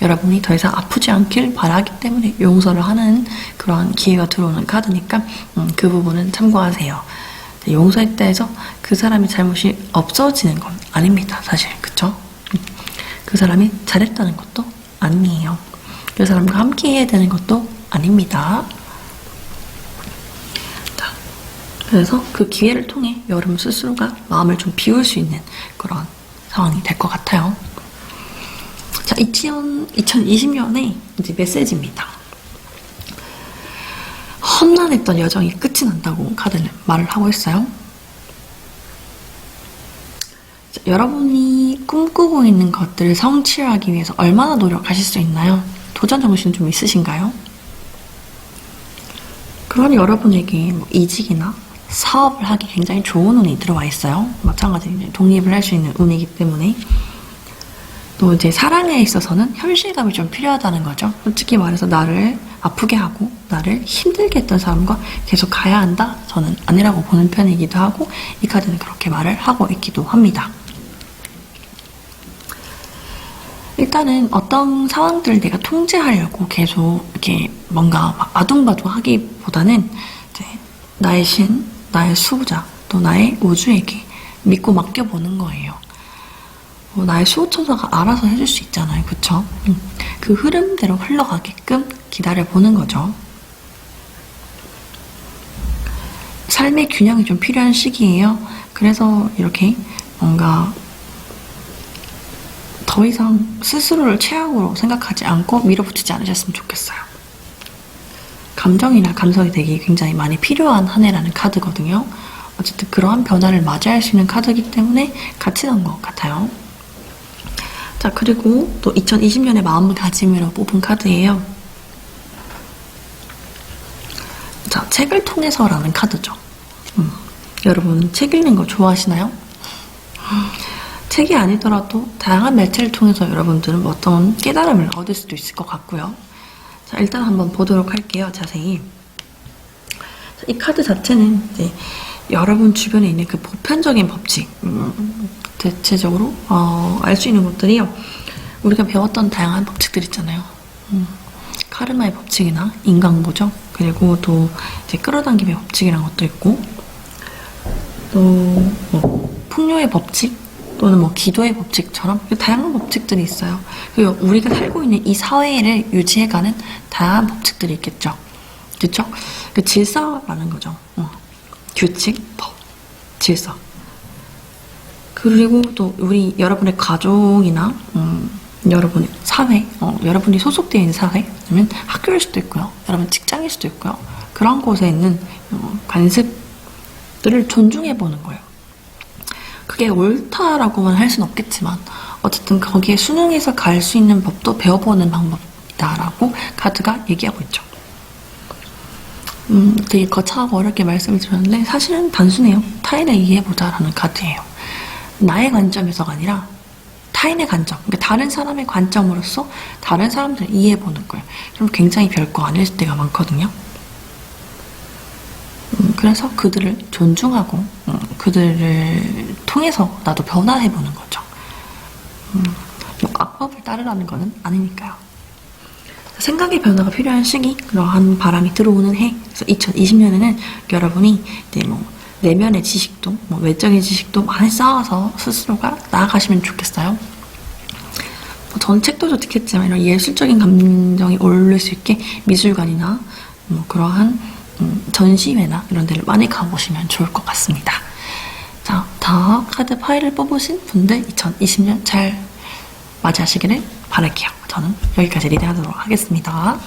여러분이 더 이상 아프지 않길 바라기 때문에 용서를 하는 그런 기회가 들어오는 카드니까 그 부분은 참고하세요. 용서했다 해서 그 사람의 잘못이 없어지는 건 아닙니다. 사실 그쵸? 그 사람이 잘했다는 것도 아니에요. 그 사람과 함께 해야 되는 것도 아닙니다. 자, 그래서 그 기회를 통해 여러분 스스로가 마음을 좀 비울 수 있는 그런 상황이 될 것 같아요. 자, 2020년에 이제 메시지입니다. 험난했던 여정이 끝이 난다고 카드는 말을 하고 있어요. 자, 여러분이 꿈꾸고 있는 것들을 성취하기 위해서 얼마나 노력하실 수 있나요? 도전 정신 좀 있으신가요? 그러니 여러분에게 이직이나 사업을 하기 굉장히 좋은 운이 들어와 있어요. 마찬가지로 독립을 할 수 있는 운이기 때문에 또 이제 사랑에 있어서는 현실감이 좀 필요하다는 거죠. 솔직히 말해서 나를 아프게 하고 나를 힘들게 했던 사람과 계속 가야 한다? 저는 아니라고 보는 편이기도 하고 이 카드는 그렇게 말을 하고 있기도 합니다. 일단은 어떤 상황들을 내가 통제하려고 계속 이렇게 뭔가 막 아둥바둥 하기보다는 이제 나의 신, 나의 수호자, 또 나의 우주에게 믿고 맡겨보는 거예요. 나의 수호천사가 알아서 해줄 수 있잖아요. 그쵸? 그 흐름대로 흘러가게끔 기다려보는 거죠. 삶의 균형이 좀 필요한 시기예요. 그래서 이렇게 뭔가 더 이상 스스로를 최악으로 생각하지 않고 밀어붙이지 않으셨으면 좋겠어요. 감정이나 감성이 되게 굉장히 많이 필요한 한 해라는 카드거든요. 어쨌든 그러한 변화를 맞이할 수 있는 카드이기 때문에 같이 나온 것 같아요. 자, 그리고 또 2020년의 마음가짐으로 뽑은 카드예요. 자, 책을 통해서라는 카드죠. 여러분 책 읽는 거 좋아하시나요? 책이 아니더라도 다양한 매체를 통해서 여러분들은 어떤 깨달음을 얻을 수도 있을 것 같고요. 자, 일단 한번 보도록 할게요. 자세히. 자, 이 카드 자체는 이제 여러분 주변에 있는 그 보편적인 법칙, 대체적으로 알 수 있는 것들이요. 우리가 배웠던 다양한 법칙들 있잖아요. 카르마의 법칙이나 인강보죠. 그리고 또 이제 끌어당김의 법칙이라는 것도 있고, 또 뭐 풍요의 법칙 또는 뭐 기도의 법칙처럼 다양한 법칙들이 있어요. 그리고 우리가 살고 있는 이 사회를 유지해가는 다양한 법칙들이 있겠죠. 그렇죠? 그 질서라는 거죠. 규칙, 법, 질서. 그리고 또 우리 여러분의 가족이나 여러분의 사회, 여러분이 소속되어 있는 사회, 아니면 학교일 수도 있고요. 여러분 직장일 수도 있고요. 그런 곳에 있는 관습들을 존중해보는 거예요. 그게 옳다라고만 할 수는 없겠지만 어쨌든 거기에 순응해서 갈 수 있는 법도 배워보는 방법이다라고 카드가 얘기하고 있죠. 되게 거창하고 어렵게 말씀을 드렸는데 사실은 단순해요. 타인을 이해해보자라는 카드예요. 나의 관점에서가 아니라 타인의 관점, 그러니까 다른 사람의 관점으로서 다른 사람들을 이해해보는 거예요. 그럼 굉장히 별거 아닐 때가 많거든요. 그래서 그들을 존중하고 그들을 통해서 나도 변화해보는 거죠. 뭐 악법을 따르라는 거는 아니니까요. 생각의 변화가 필요한 시기, 그러한 바람이 들어오는 해. 그래서 2020년에는 여러분이 이제 뭐 내면의 지식도, 뭐 외적인 지식도 많이 쌓아서 스스로가 나아가시면 좋겠어요. 전 책도 좋겠지만 이런 예술적인 감정이 오를 수 있게 미술관이나 뭐 그러한 전시회나 이런 데를 많이 가보시면 좋을 것 같습니다. 자, 다 카드 파일을 뽑으신 분들 2020년 잘 맞이하시기를 바랄게요. 저는 여기까지 리딩하도록 하겠습니다.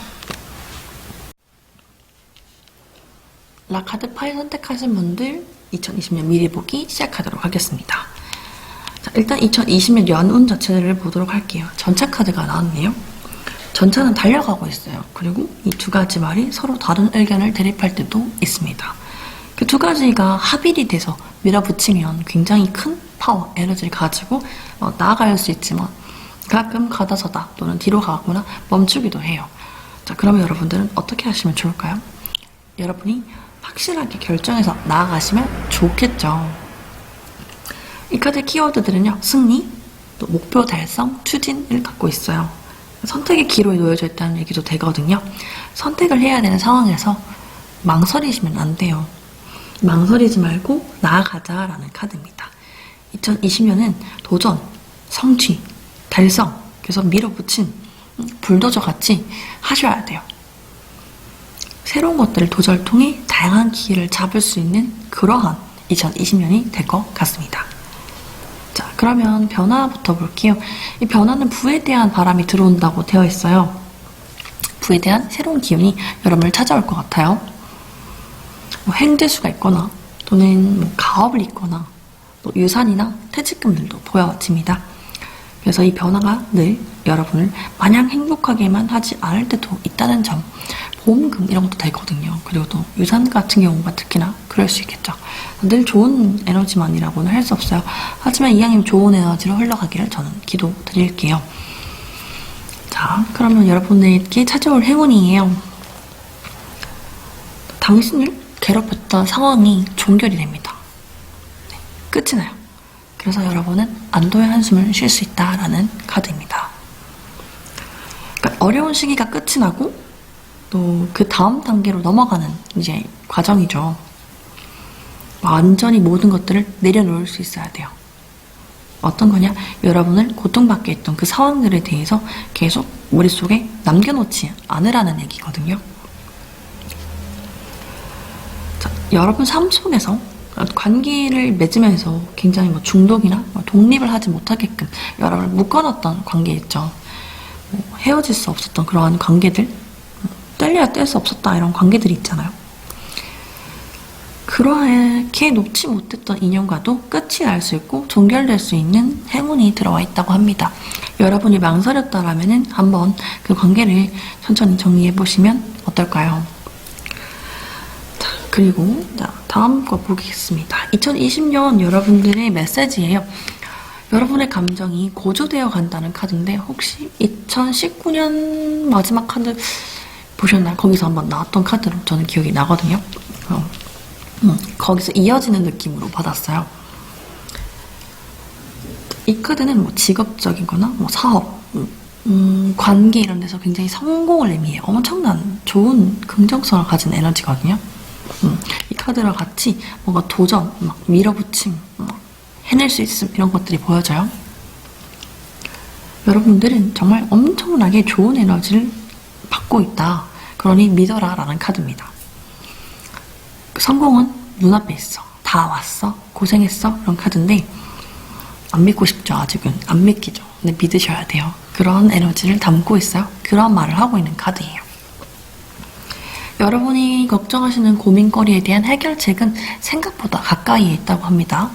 라카드 파일 선택하신 분들 2020년 미리 보기 시작하도록 하겠습니다. 자, 일단 2020년 연운 자체를 보도록 할게요. 전차 카드가 나왔네요. 전차는 달려가고 있어요. 그리고 이 두 가지 말이 서로 다른 의견을 대립할 때도 있습니다. 그 두 가지가 합일이 돼서 밀어붙이면 굉장히 큰 파워, 에너지를 가지고 나아갈 수 있지만 가끔 가다서다 또는 뒤로 가거나 멈추기도 해요. 자, 그러면 여러분들은 어떻게 하시면 좋을까요? 여러분이 확실하게 결정해서 나아가시면 좋겠죠. 이 카드 키워드들은요, 승리, 또 목표 달성, 추진을 갖고 있어요. 선택의 기로에 놓여져 있다는 얘기도 되거든요. 선택을 해야 되는 상황에서 망설이시면 안 돼요. 망설이지 말고 나아가자라는 카드입니다. 2020년은 도전, 성취, 달성, 그래서 밀어붙인 불도저 같이 하셔야 돼요. 새로운 것들을 도전을 통해 다양한 기회를 잡을 수 있는 그러한 2020년이 될 것 같습니다. 자, 그러면 변화부터 볼게요. 이 변화는 부에 대한 바람이 들어온다고 되어 있어요. 부에 대한 새로운 기운이 여러분을 찾아올 것 같아요. 뭐 행재수가 있거나 또는 뭐 가업을 잇거나 또 유산이나 퇴직금들도 보여집니다. 그래서 이 변화가 늘 여러분을 마냥 행복하게만 하지 않을 때도 있다는 점 보험금 이런 것도 되거든요. 그리고 또 유산 같은 경우가 특히나 그럴 수 있겠죠. 늘 좋은 에너지만이라고는 할 수 없어요. 하지만 이왕이면 좋은 에너지로 흘러가기를 저는 기도드릴게요. 자, 그러면 여러분들께 찾아올 행운이에요. 당신을 괴롭혔던 상황이 종결이 됩니다. 네, 끝이 나요. 그래서 여러분은 안도의 한숨을 쉴 수 있다라는 카드입니다. 그러니까 어려운 시기가 끝이 나고 또 그 다음 단계로 넘어가는 이제 과정이죠. 완전히 모든 것들을 내려놓을 수 있어야 돼요. 어떤 거냐? 여러분을 고통받게 했던 그 상황들에 대해서 계속 머릿속에 남겨놓지 않으라는 얘기거든요. 자, 여러분 삶 속에서 관계를 맺으면서 굉장히 뭐 중독이나 독립을 하지 못하게끔 여러분을 묶어놨던 관계 있죠. 헤어질 수 없었던 그러한 관계들, 뗄래야 뗄 수 없었다 이런 관계들이 있잖아요. 그렇게 놓지 못했던 인연과도 끝이 날 수 있고 종결될 수 있는 행운이 들어와 있다고 합니다. 여러분이 망설였다라면은 한번 그 관계를 천천히 정리해 보시면 어떨까요? 자, 그리고 다음 거 보겠습니다. 2020년 여러분들의 메시지예요. 여러분의 감정이 고조되어 간다는 카드인데 혹시 2019년 마지막 카드 보셨나요? 거기서 한번 나왔던 카드로 저는 기억이 나거든요. 거기서 이어지는 느낌으로 받았어요. 이 카드는 뭐 직업적인 거나 뭐 사업, 관계 이런 데서 굉장히 성공을 의미해요. 엄청난 좋은 긍정성을 가진 에너지거든요. 이 카드랑 같이 뭔가 도전, 막 밀어붙임, 해낼 수 있음 이런 것들이 보여져요. 여러분들은 정말 엄청나게 좋은 에너지를 받고 있다. 그러니 믿어라 라는 카드입니다. 성공은 눈앞에 있어. 다 왔어. 고생했어. 이런 카드인데 안 믿고 싶죠. 아직은. 안 믿기죠. 근데 믿으셔야 돼요. 그런 에너지를 담고 있어요. 그런 말을 하고 있는 카드예요. 여러분이 걱정하시는 고민거리에 대한 해결책은 생각보다 가까이에 있다고 합니다.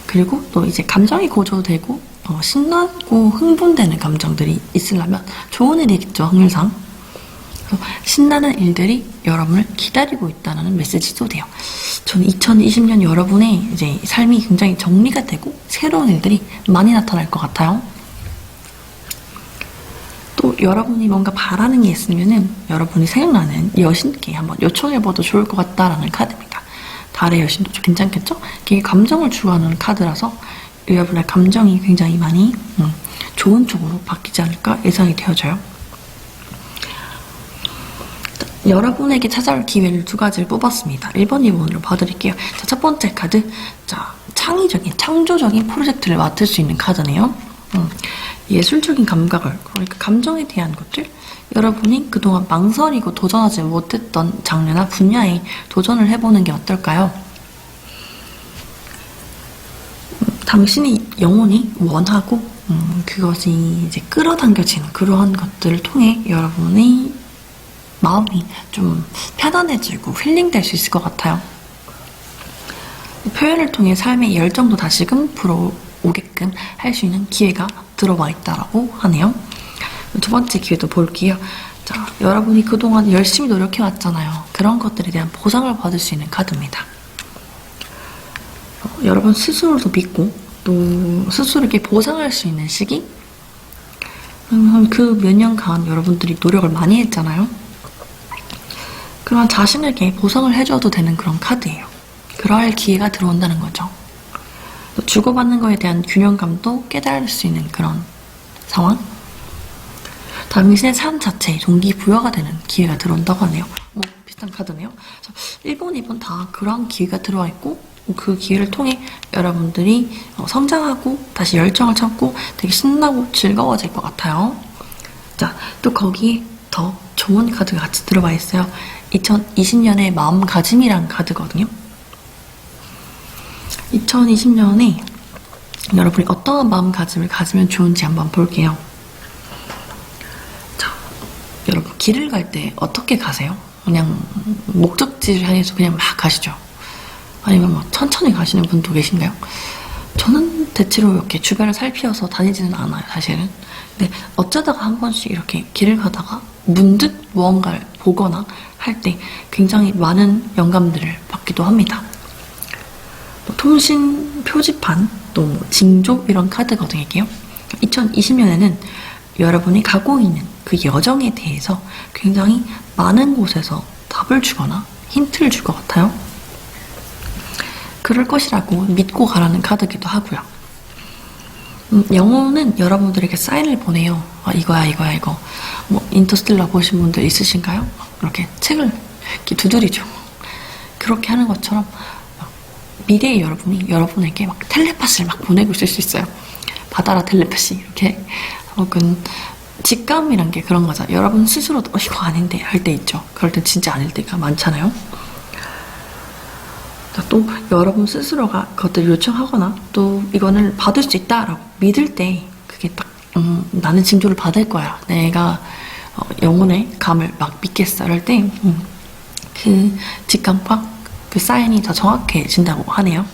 그리고 또 이제 감정이 고조되고 신나고 흥분되는 감정들이 있으려면 좋은 일이겠죠, 항상. 그래서 신나는 일들이 여러분을 기다리고 있다는 메시지도 돼요. 저는 2020년 여러분의 이제 삶이 굉장히 정리가 되고 새로운 일들이 많이 나타날 것 같아요. 또 여러분이 뭔가 바라는 게 있으면은 여러분이 생각나는 여신께 한번 요청해봐도 좋을 것 같다라는 카드입니다. 달의 여신도 괜찮겠죠? 이게 감정을 주관하는 카드라서 여러분의 감정이 굉장히 많이 좋은 쪽으로 바뀌지 않을까 예상이 되어져요. 여러분에게 찾아올 기회를 두 가지를 뽑았습니다. 1번, 2번으로 봐드릴게요. 자, 첫 번째 카드. 자, 창의적인, 창조적인 프로젝트를 맡을 수 있는 카드네요. 예술적인 감각을, 그러니까 감정에 대한 것들, 여러분이 그동안 망설이고 도전하지 못했던 장르나 분야에 도전을 해보는 게 어떨까요? 당신이 영혼이 원하고 그것이 이제 끌어당겨지는 그러한 것들을 통해 여러분의 마음이 좀 편안해지고 힐링될 수 있을 것 같아요. 표현을 통해 삶의 열정도 다시금 불어오게끔 할 수 있는 기회가 들어와 있다라고 하네요. 두 번째 기회도 볼게요. 자, 여러분이 그동안 열심히 노력해왔잖아요. 그런 것들에 대한 보상을 받을 수 있는 카드입니다. 여러분 스스로도 믿고 또 스스로에게 보상할 수 있는 시기? 그 몇 년간 여러분들이 노력을 많이 했잖아요. 그런 자신에게 보상을 해줘도 되는 그런 카드예요. 그럴 기회가 들어온다는 거죠. 또 주고받는 거에 대한 균형감도 깨달을 수 있는 그런 상황? 당신의 삶 자체에 동기부여가 되는 기회가 들어온다고 하네요. 비슷한 카드네요. 1번, 2번 다 그런 기회가 들어와 있고 그 기회를 통해 여러분들이 성장하고 다시 열정을 찾고 되게 신나고 즐거워질 것 같아요. 자, 또 거기에 더 좋은 카드가 같이 들어와 있어요. 2020년의 마음가짐이란 카드거든요. 2020년에 여러분이 어떠한 마음가짐을 가지면 좋은지 한번 볼게요. 자, 여러분 길을 갈 때 어떻게 가세요? 그냥 목적지를 향해서 그냥 막 가시죠? 아니면 뭐 천천히 가시는 분도 계신가요? 저는 대체로 이렇게 주변을 살피어서 다니지는 않아요, 사실은. 근데 어쩌다가 한 번씩 이렇게 길을 가다가 문득 무언가를 보거나 할 때 굉장히 많은 영감들을 받기도 합니다. 뭐 통신 표지판, 또 뭐 징조 이런 카드가 등이게요. 2020년에는 여러분이 가고 있는 그 여정에 대해서 굉장히 많은 곳에서 답을 주거나 힌트를 줄 것 같아요. 그럴 것이라고 믿고 가라는 카드기도 하고요. 영혼은 여러분들에게 사인을 보내요. 아, 이거야. 뭐 인터스텔라 보신 분들 있으신가요? 이렇게 책을 이렇게 두드리죠. 그렇게 하는 것처럼 미래의 여러분이 여러분에게 막 텔레파시를 막 보내고 있을 수 있어요. 받아라 텔레파시 이렇게. 혹은 직감이란 게 그런 거죠. 여러분 스스로도 이거 아닌데 할 때 있죠. 그럴 때 진짜 아닐 때가 많잖아요. 또 여러분 스스로가 그것들을 요청하거나 또 이거는 받을 수 있다라고 믿을 때 그게 딱 나는 징조를 받을 거야. 내가 영혼의 감을 막 믿겠어. 이럴 때 그 직감과 그 사인이 더 정확해진다고 하네요.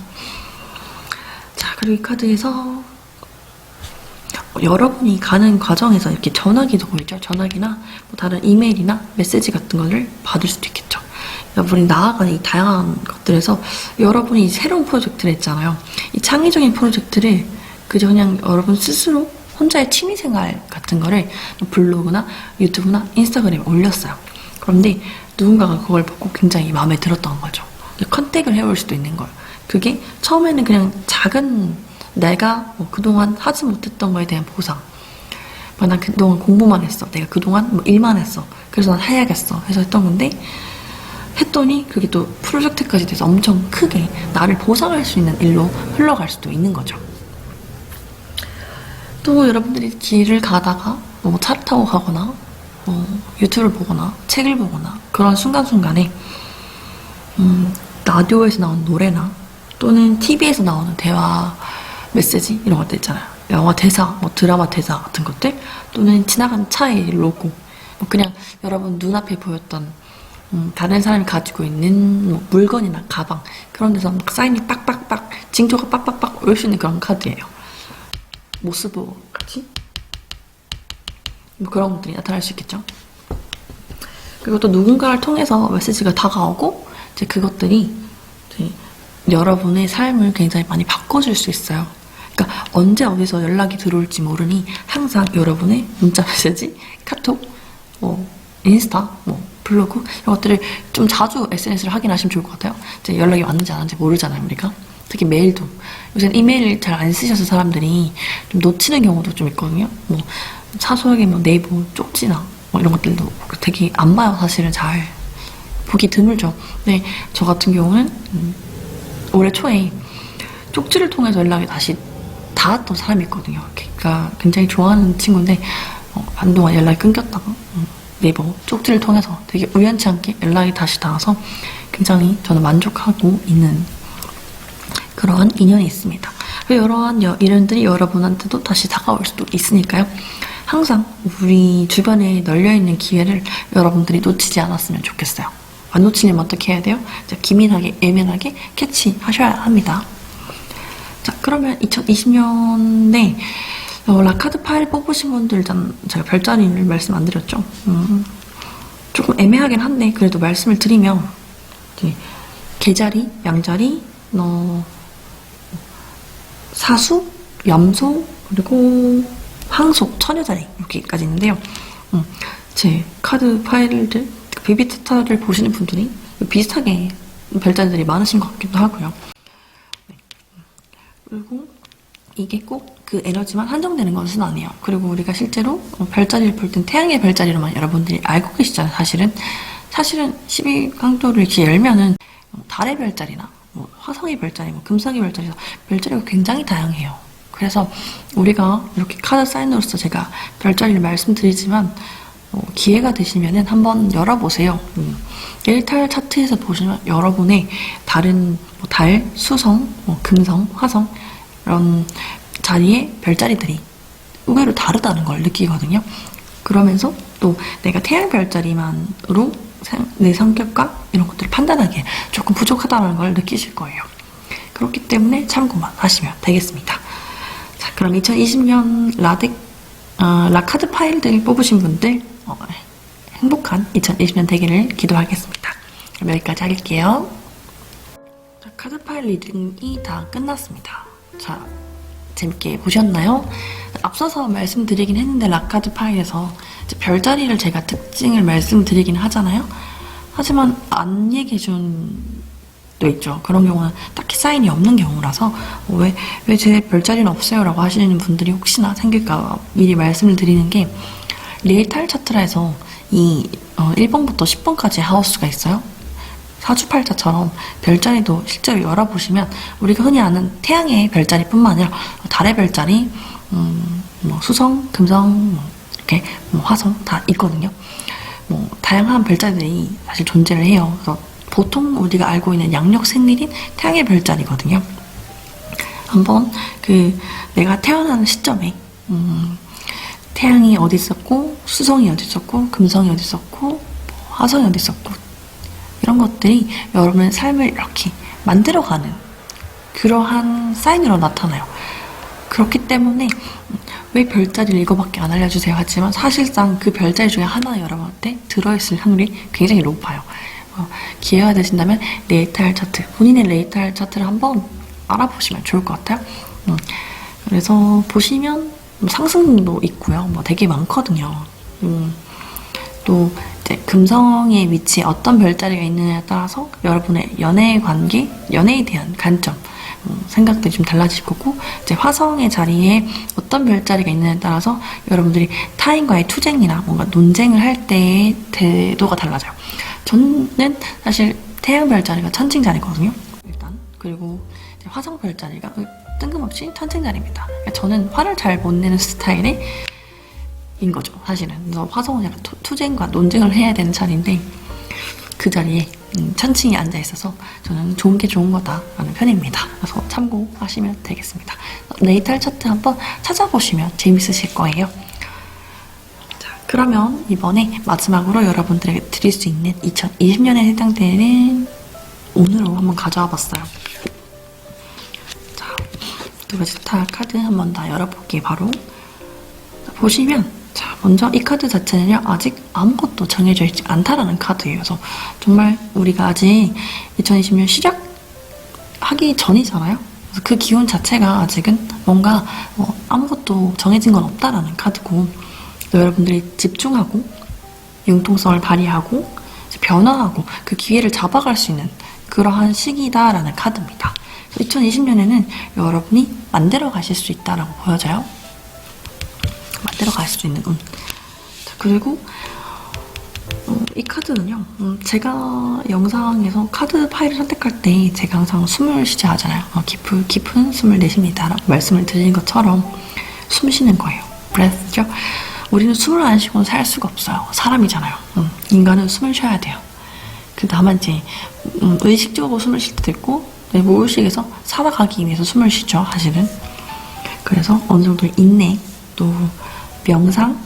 자, 그리고 이 카드에서 여러분이 가는 과정에서 이렇게 전화기도 보이죠? 전화기나 뭐 다른 이메일이나 메시지 같은 거를 받을 수도 있겠죠. 여러분이 나아가는 이 다양한 것들에서 여러분이 새로운 프로젝트를 했잖아요. 이 창의적인 프로젝트를 그저 그냥 여러분 스스로 혼자의 취미생활 같은 거를 블로그나 유튜브나 인스타그램에 올렸어요. 그런데 누군가가 그걸 보고 굉장히 마음에 들었던 거죠. 컨택을 해올 수도 있는 거예요. 그게 처음에는 그냥 작은 내가 뭐 그동안 하지 못했던 거에 대한 보상. 난 그동안 공부만 했어. 내가 그동안 뭐 일만 했어. 그래서 난 해야겠어. 해서 했던 건데 했더니 그게 또 프로젝트까지 돼서 엄청 크게 나를 보상할 수 있는 일로 흘러갈 수도 있는 거죠. 또 여러분들이 길을 가다가 뭐 차를 타고 가거나 유튜브를 보거나 책을 보거나 그런 순간순간에 라디오에서 나오는 노래나 또는 TV에서 나오는 대화 메시지 이런 것들 있잖아요. 영화 대사, 뭐 드라마 대사 같은 것들 또는 지나가는 차의 로고 뭐 그냥 여러분 눈앞에 보였던 다른 사람이 가지고 있는 뭐 물건이나 가방 그런 데서 막 사인이 빡빡빡 징조가 빡빡빡 올 수 있는 그런 카드예요. 모스보같이 뭐 그런 것들이 나타날 수 있겠죠. 그리고 또 누군가를 통해서 메시지가 다가오고 이제 그것들이 이제 여러분의 삶을 굉장히 많이 바꿔줄 수 있어요. 그러니까 언제 어디서 연락이 들어올지 모르니 항상 여러분의 문자 메시지, 카톡, 뭐 인스타, 뭐 블로그 이런 것들을 좀 자주 SNS를 확인하시면 좋을 것 같아요. 이제 연락이 왔는지 안 왔는지 모르잖아요, 우리가. 특히 메일도. 요새는 이메일 잘 안 쓰셔서 사람들이 좀 놓치는 경우도 좀 있거든요. 뭐 사소하게 뭐 네이버 쪽지나 뭐 이런 것들도 되게 안 봐요. 사실은 잘 보기 드물죠. 근데 저 같은 경우는 올해 초에 쪽지를 통해서 연락이 다시 닿았던 사람이 있거든요. 그러니까 굉장히 좋아하는 친구인데 한동안 연락이 끊겼다가 네이버 쪽지를 통해서 되게 우연치 않게 연락이 다시 닿아서 굉장히 저는 만족하고 있는 그러한 인연이 있습니다. 이러한 인연들이 여러분한테도 다시 다가올 수도 있으니까요. 항상 우리 주변에 널려있는 기회를 여러분들이 놓치지 않았으면 좋겠어요. 안 놓치려면 어떻게 해야 돼요? 기민하게, 예민하게 캐치하셔야 합니다. 자, 그러면 2020년에 라카드 파일 뽑으신 분들 일단 제가 별자리를 말씀 안 드렸죠. 조금 애매하긴 한데 그래도 말씀을 드리면 개자리, 양자리, 사수, 염소, 그리고 황소, 처녀자리 이렇게까지 있는데요. 제 카드 파일들 비비트타를 보시는 분들이 비슷하게 별자리들이 많으신 것 같기도 하고요. 그리고 이게 꼭 그 에너지만 한정되는 것은 아니에요. 그리고 우리가 실제로 별자리를 볼 땐 태양의 별자리로만 여러분들이 알고 계시잖아요. 사실은 12강도를 이렇게 열면은 달의 별자리나 뭐 화성의 별자리, 뭐 금성의 별자리, 별자리가 굉장히 다양해요. 그래서 우리가 이렇게 카드 사인으로서 제가 별자리를 말씀드리지만 기회가 되시면은 한번 열어보세요. 일탈 차트에서 보시면 여러분의 다른 뭐 달, 수성, 뭐 금성, 화성 이런 자리의 별자리들이 의외로 다르다는 걸 느끼거든요. 그러면서 또 내가 태양 별자리만으로 내 성격과 이런 것들을 판단하기에 조금 부족하다는 걸 느끼실 거예요. 그렇기 때문에 참고만 하시면 되겠습니다. 그럼 2020년 라카드 파일들 뽑으신 분들 행복한 2020년 되기를 기도하겠습니다. 그럼 여기까지 할게요. 자, 카드 파일 리딩이 다 끝났습니다. 자, 재밌게 보셨나요? 앞서서 말씀드리긴 했는데 라카드 파일에서 이제 별자리를 제가 특징을 말씀드리긴 하잖아요. 하지만 안 얘기해준 또 있죠. 그런 경우는 딱히 사인이 없는 경우라서 왜 제 별자리는 없어요? 라고 하시는 분들이 혹시나 생길까 미리 말씀을 드리는 게 리얼타일 차트라 해서 이 1번부터 10번까지 하우스가 있어요. 사주팔자처럼 별자리도 실제로 열어보시면 우리가 흔히 아는 태양의 별자리뿐만 아니라 달의 별자리, 뭐 수성, 금성, 이렇게 화성 다 있거든요. 다양한 별자리들이 사실 존재를 해요. 그래서 보통 우리가 알고 있는 양력 생일인 태양의 별자리거든요. 한번 내가 태어나는 시점에 태양이 어디 있었고 수성이 어디 있었고 금성이 어디 있었고 화성이 어디 있었고 이런 것들이 여러분의 삶을 이렇게 만들어가는 그러한 사인으로 나타나요. 그렇기 때문에 왜 별자리를 이거밖에 안 알려주세요 하지만 사실상 그 별자리 중에 하나 여러분한테 들어있을 확률이 굉장히 높아요. 기회가 되신다면 레이탈 차트, 본인의 레이탈 차트를 한번 알아보시면 좋을 것 같아요. 그래서 보시면 상승도 있고요. 되게 많거든요. 또 이제 금성의 위치에 어떤 별자리가 있느냐에 따라서 여러분의 연애 관계, 연애에 대한 관점, 생각들이 좀 달라질 거고, 이제 화성의 자리에 어떤 별자리가 있느냐에 따라서 여러분들이 타인과의 투쟁이나 뭔가 논쟁을 할 때의 태도가 달라져요. 저는 사실 태양 별자리가 천칭 자리거든요. 일단 그리고 이제 화성 별자리가 뜬금없이 천칭 자리입니다. 그러니까 저는 화를 잘 못 내는 스타일인 거죠, 사실은. 그래서 화성은 약간 투쟁과 논쟁을 해야 되는 자리인데 그 자리에 천칭이 앉아 있어서 저는 좋은 게 좋은 거다라는 편입니다. 그래서 참고하시면 되겠습니다. 네이탈 차트 한번 찾아보시면 재밌으실 거예요. 자, 그러면 이번에 마지막으로 여러분들에게 드릴 수 있는 2020년에 해당되는 운으로 한번 가져와 봤어요. 자, 두 가지 스타 카드 한번 다 열어볼게요. 바로 보시면 자, 먼저 이 카드 자체는요, 아직 아무것도 정해져 있지 않다라는 카드예요. 그래서 정말 우리가 아직 2020년 시작하기 전이잖아요. 그래서 그 기운 자체가 아직은 뭔가 아무것도 정해진 건 없다라는 카드고, 여러분들이 집중하고 융통성을 발휘하고 변화하고 그 기회를 잡아갈 수 있는 그러한 시기다라는 카드입니다. 2020년에는 여러분이 만들어 가실 수 있다라고 보여져요. 만들어 갈 수 있는 운. 자, 그리고 이 카드는요, 제가 영상에서 카드 파일을 선택할 때 제가 항상 숨을 쉬지 하잖아요. 깊은 숨을 내쉽니다 라고 말씀을 드린 것처럼 숨 쉬는 거예요. breath죠. 우리는 숨을 안 쉬고는 살 수가 없어요. 사람이잖아요. 인간은 숨을 쉬어야 돼요. 다만 이제 의식적으로 숨을 쉴 때도 있고 무의식에서 살아가기 위해서 숨을 쉬죠, 사실은. 그래서 어느 정도 인내, 또 명상,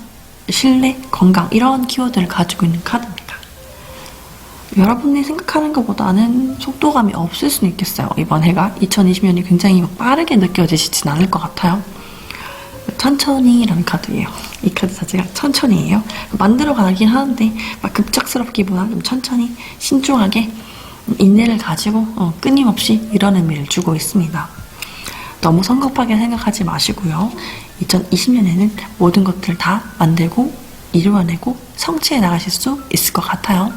신뢰, 건강 이런 키워드를 가지고 있는 카드입니다. 여러분이 생각하는 것보다는 속도감이 없을 수는 있겠어요. 이번 해가 2020년이 굉장히 빠르게 느껴지시진 않을 것 같아요. 천천히라는 카드예요. 이 카드 자체가 천천히예요. 만들어 가긴 하는데 막 급작스럽기보다 좀 천천히 신중하게 인내를 가지고 끊임없이 이런 의미를 주고 있습니다. 너무 성급하게 생각하지 마시고요. 2020년에는 모든 것들을 다 만들고 이루어내고 성취해 나가실 수 있을 것 같아요.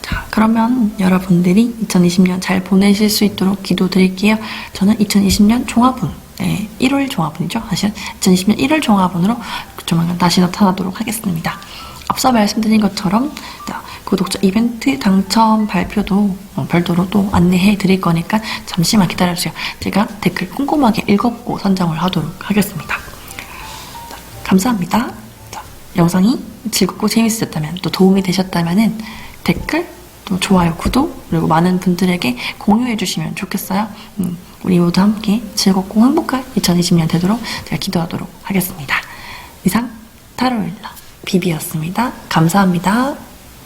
자, 그러면 여러분들이 2020년 잘 보내실 수 있도록 기도드릴게요. 저는 2020년 종합운, 1월 종합운이죠. 사실 2020년 1월 종합운으로 조만간 다시 나타나도록 하겠습니다. 앞서 말씀드린 것처럼 구독자 이벤트 당첨 발표도 별도로 또 안내해 드릴 거니까 잠시만 기다려주세요. 제가 댓글 꼼꼼하게 읽어보고 선정을 하도록 하겠습니다. 자, 감사합니다. 자, 영상이 즐겁고 재밌으셨다면, 또 도움이 되셨다면 댓글, 또 좋아요, 구독, 그리고 많은 분들에게 공유해 주시면 좋겠어요. 우리 모두 함께 즐겁고 행복한 2020년 되도록 제가 기도하도록 하겠습니다. 이상 타로일러 비비였습니다. 감사합니다.